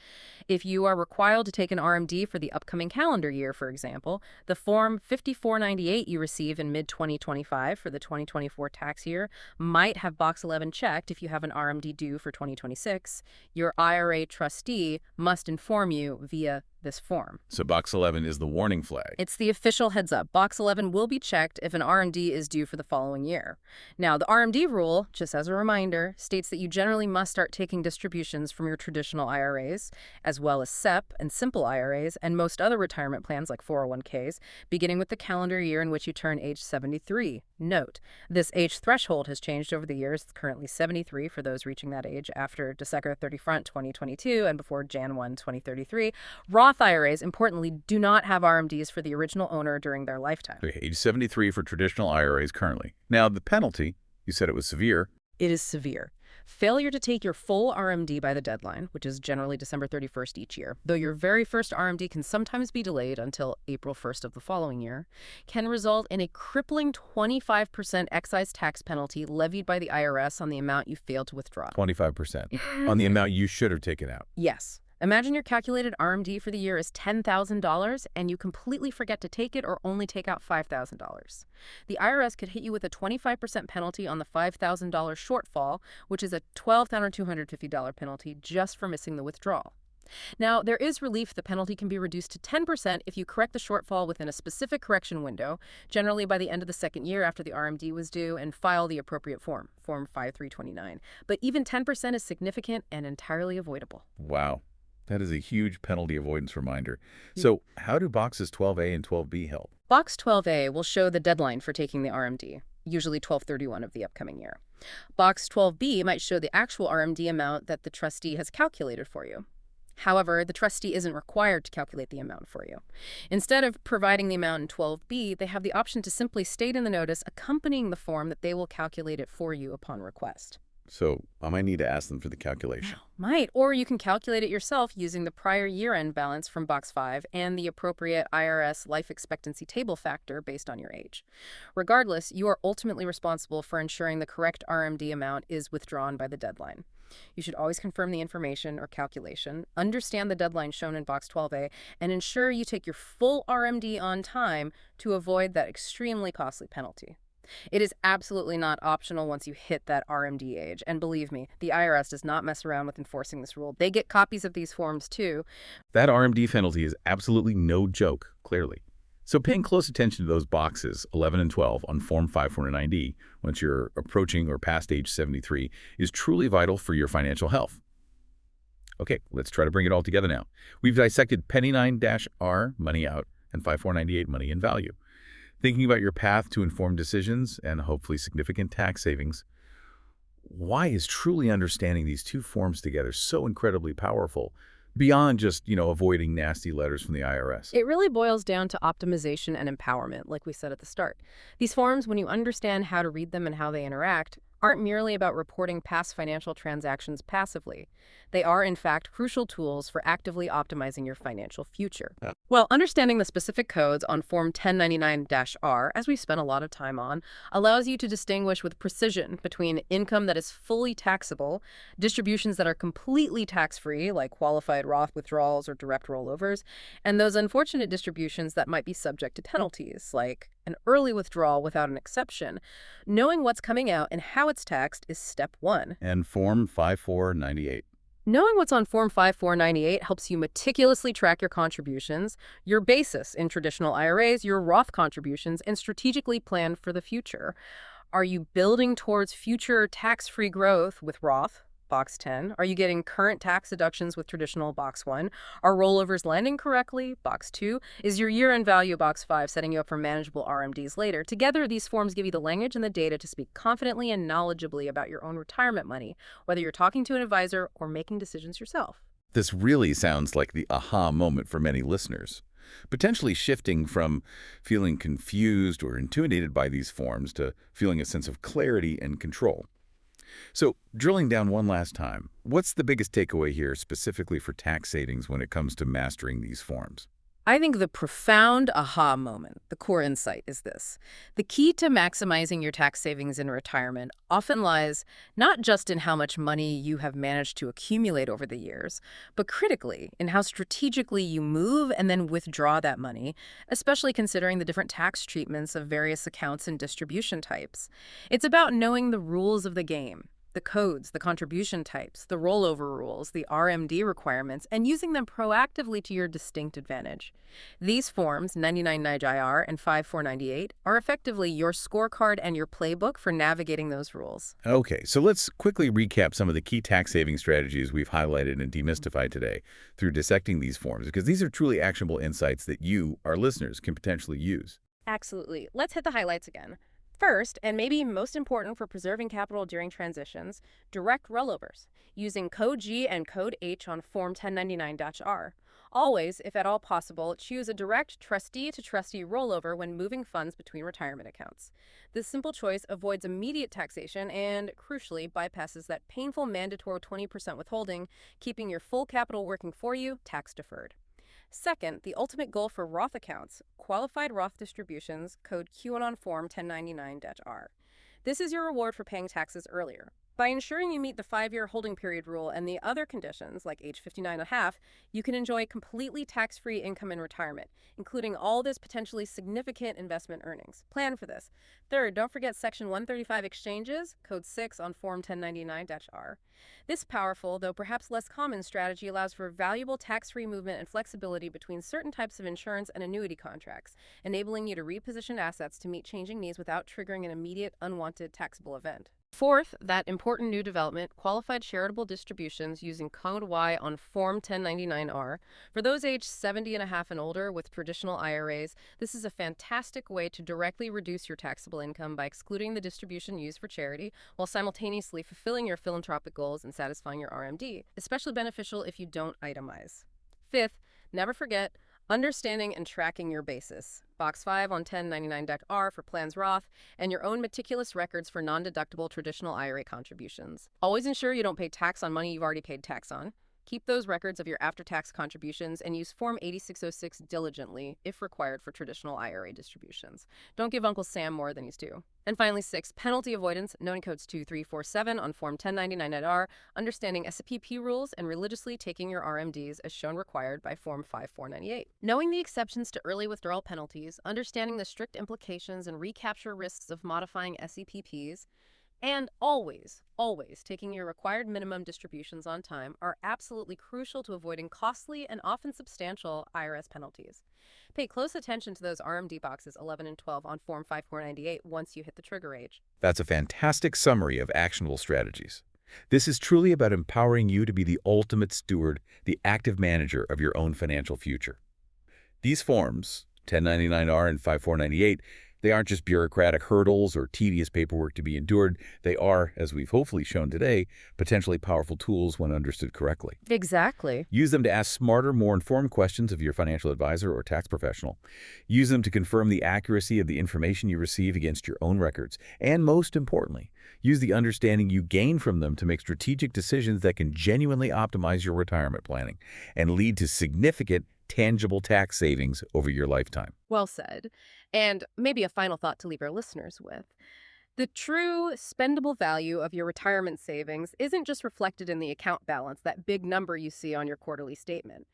S2: If you are required to take an RMD for the upcoming calendar year, for example, the Form 5498 you receive in mid-2025 for the 2024 tax year might have Box 11 checked if you have an RMD due for 2026. Your IRA trustee must inform you via this form.
S1: So Box 11 is the warning flag.
S2: It's the official heads up. Box 11 will be checked if an RMD is due for the following year. Now, the RMD rule, just as a reminder, states that you generally must start taking distributions from your traditional IRAs, as well as SEP and simple IRAs, and most other retirement plans like 401ks, beginning with the calendar year in which you turn age 73. Note, this age threshold has changed over the years. It's currently 73 for those reaching that age after December 31st, 2022, and before Jan 1, 2033. Roth IRAs, importantly, do not have RMDs for the original owner during their lifetime.
S1: Okay, age 73 for traditional IRAs currently. Now, the penalty, you said it was severe.
S2: It is severe. Failure to take your full RMD by the deadline, which is generally December 31st each year, though your very first RMD can sometimes be delayed until April 1st of the following year, can result in a crippling 25% excise tax penalty levied by the IRS on the amount you failed to withdraw.
S1: 25% on the amount you should have taken out.
S2: Yes. Imagine your calculated RMD for the year is $10,000 and you completely forget to take it or only take out $5,000. The IRS could hit you with a 25% penalty on the $5,000 shortfall, which is a $12,250 penalty just for missing the withdrawal. Now, there is relief. The penalty can be reduced to 10% if you correct the shortfall within a specific correction window, generally by the end of the second year after the RMD was due, and file the appropriate form, Form 5329. But even 10% is significant and entirely avoidable.
S1: Wow. That is a huge penalty avoidance reminder. So how do boxes 12A and 12B help?
S2: Box 12A will show the deadline for taking the RMD, usually 12/31 of the upcoming year. Box 12B might show the actual RMD amount that the trustee has calculated for you. However, the trustee isn't required to calculate the amount for you. Instead of providing the amount in 12B, they have the option to simply state in the notice accompanying the form that they will calculate it for you upon request.
S1: So I might need to ask them for the calculation.
S2: Might, or you can calculate it yourself using the prior year-end balance from Box 5 and the appropriate IRS life expectancy table factor based on your age. Regardless, you are ultimately responsible for ensuring the correct RMD amount is withdrawn by the deadline. You should always confirm the information or calculation, understand the deadline shown in Box 12A, and ensure you take your full RMD on time to avoid that extremely costly penalty. It is absolutely not optional once you hit that RMD age. And believe me, the IRS does not mess around with enforcing this rule. They get copies of these forms too.
S1: That RMD penalty is absolutely no joke, clearly. So paying close attention to those boxes, 11 and 12, on Form 549D, once you're approaching or past age 73, is truly vital for your financial health. Okay, let's try to bring it all together now. We've dissected Penny 9-R, money out, and 5498, money in value. Thinking about your path to informed decisions and hopefully significant tax savings, why is truly understanding these two forms together so incredibly powerful beyond just, avoiding nasty letters from the IRS?
S2: It really boils down to optimization and empowerment, like we said at the start. These forms, when you understand how to read them and how they interact, aren't merely about reporting past financial transactions passively. They are, in fact, crucial tools for actively optimizing your financial future. Well, understanding the specific codes on Form 1099-R, as we've spent a lot of time on, allows you to distinguish with precision between income that is fully taxable, distributions that are completely tax-free, like qualified Roth withdrawals or direct rollovers, and those unfortunate distributions that might be subject to penalties, like an early withdrawal without an exception. Knowing what's coming out and how it's taxed is step one.
S1: And Form 5498.
S2: Knowing what's on Form 5498 helps you meticulously track your contributions, your basis in traditional IRAs, your Roth contributions, and strategically plan for the future. Are you building towards future tax-free growth with Roth, Box 10? Are you getting current tax deductions with traditional Box 1? Are rollovers landing correctly? Box 2? Is your year-end value, Box 5, setting you up for manageable RMDs later? Together, these forms give you the language and the data to speak confidently and knowledgeably about your own retirement money, whether you're talking to an advisor or making decisions yourself.
S1: This really sounds like the aha moment for many listeners, potentially shifting from feeling confused or intimidated by these forms to feeling a sense of clarity and control. So, drilling down one last time, what's the biggest takeaway here specifically for tax savings when it comes to mastering these forms?
S2: I think the profound aha moment, the core insight, is this. The key to maximizing your tax savings in retirement often lies not just in how much money you have managed to accumulate over the years, but critically in how strategically you move and then withdraw that money, especially considering the different tax treatments of various accounts and distribution types. It's about knowing the rules of the game. The codes, the contribution types, the rollover rules, the RMD requirements, and using them proactively to your distinct advantage. These forms, 99-IR and 5498, are effectively your scorecard and your playbook for navigating those rules.
S1: Okay, so let's quickly recap some of the key tax saving strategies we've highlighted and demystified today through dissecting these forms, because these are truly actionable insights that you, our listeners, can potentially use.
S2: Absolutely. Let's hit the highlights again. First, and maybe most important for preserving capital during transitions, direct rollovers, using Code G and Code H on Form 1099-R. Always, if at all possible, choose a direct trustee-to-trustee rollover when moving funds between retirement accounts. This simple choice avoids immediate taxation and, crucially, bypasses that painful mandatory 20% withholding, keeping your full capital working for you, tax-deferred. Second, the ultimate goal for Roth accounts, qualified Roth distributions, code QAnon Form 1099-R. This is your reward for paying taxes earlier. By ensuring you meet the 5-year holding period rule and the other conditions, like age 59 and a half, you can enjoy completely tax-free income in retirement, including all this potentially significant investment earnings. Plan for this. Third, don't forget Section 135 exchanges, Code 6 on Form 1099-R. This powerful, though perhaps less common strategy allows for valuable tax-free movement and flexibility between certain types of insurance and annuity contracts, enabling you to reposition assets to meet changing needs without triggering an immediate, unwanted taxable event. Fourth, that important new development, qualified charitable distributions using Code Y on Form 1099-R. For those aged 70 and a half and older with traditional IRAs, this is a fantastic way to directly reduce your taxable income by excluding the distribution used for charity while simultaneously fulfilling your philanthropic goals and satisfying your RMD, especially beneficial if you don't itemize. Fifth, never forget understanding and tracking your basis. Box 5 on 1099-R for plans Roth, and your own meticulous records for non-deductible traditional IRA contributions. Always ensure you don't pay tax on money you've already paid tax on. Keep those records of your after-tax contributions and use Form 8606 diligently if required for traditional IRA distributions. Don't give Uncle Sam more than he's due. And finally, 6, penalty avoidance, known in codes 2347 on Form 1099-R, understanding SPP rules and religiously taking your RMDs as shown required by Form 5498. Knowing the exceptions to early withdrawal penalties, understanding the strict implications and recapture risks of modifying SEPPs, and always taking your required minimum distributions on time are absolutely crucial to avoiding costly and often substantial IRS penalties. Pay close attention to those RMD boxes 11 and 12 on Form 5498 once you hit the trigger age.
S1: That's a fantastic summary of actionable strategies. This is truly about empowering you to be the ultimate steward, the active manager of your own financial future. These forms, 1099-R and 5498, they aren't just bureaucratic hurdles or tedious paperwork to be endured. They are, as we've hopefully shown today, potentially powerful tools when understood correctly.
S2: Exactly.
S1: Use them to ask smarter, more informed questions of your financial advisor or tax professional. Use them to confirm the accuracy of the information you receive against your own records. And most importantly, use the understanding you gain from them to make strategic decisions that can genuinely optimize your retirement planning and lead to significant, tangible tax savings over your lifetime.
S2: Well said. And maybe a final thought to leave our listeners with. The true spendable value of your retirement savings isn't just reflected in the account balance, that big number you see on your quarterly statement.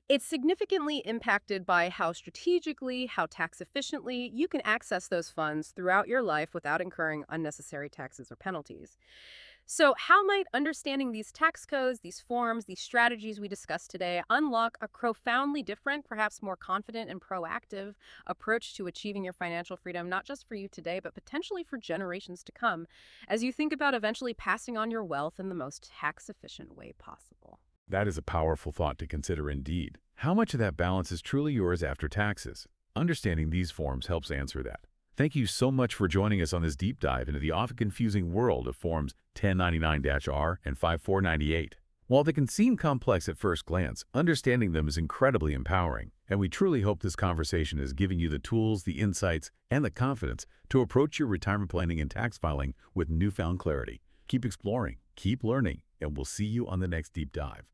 S2: It's significantly impacted by how strategically, how tax efficiently you can access those funds throughout your life without incurring unnecessary taxes or penalties. So how might understanding these tax codes, these forms, these strategies we discussed today unlock a profoundly different, perhaps more confident and proactive approach to achieving your financial freedom, not just for you today, but potentially for generations to come, as you think about eventually passing on your wealth in the most tax-efficient way possible?
S1: That is a powerful thought to consider indeed. How much of that balance is truly yours after taxes? Understanding these forms helps answer that. Thank you so much for joining us on this deep dive into the often confusing world of Forms 1099-R and 5498. While they can seem complex at first glance, understanding them is incredibly empowering, and we truly hope this conversation is giving you the tools, the insights, and the confidence to approach your retirement planning and tax filing with newfound clarity. Keep exploring, keep learning, and we'll see you on the next deep dive.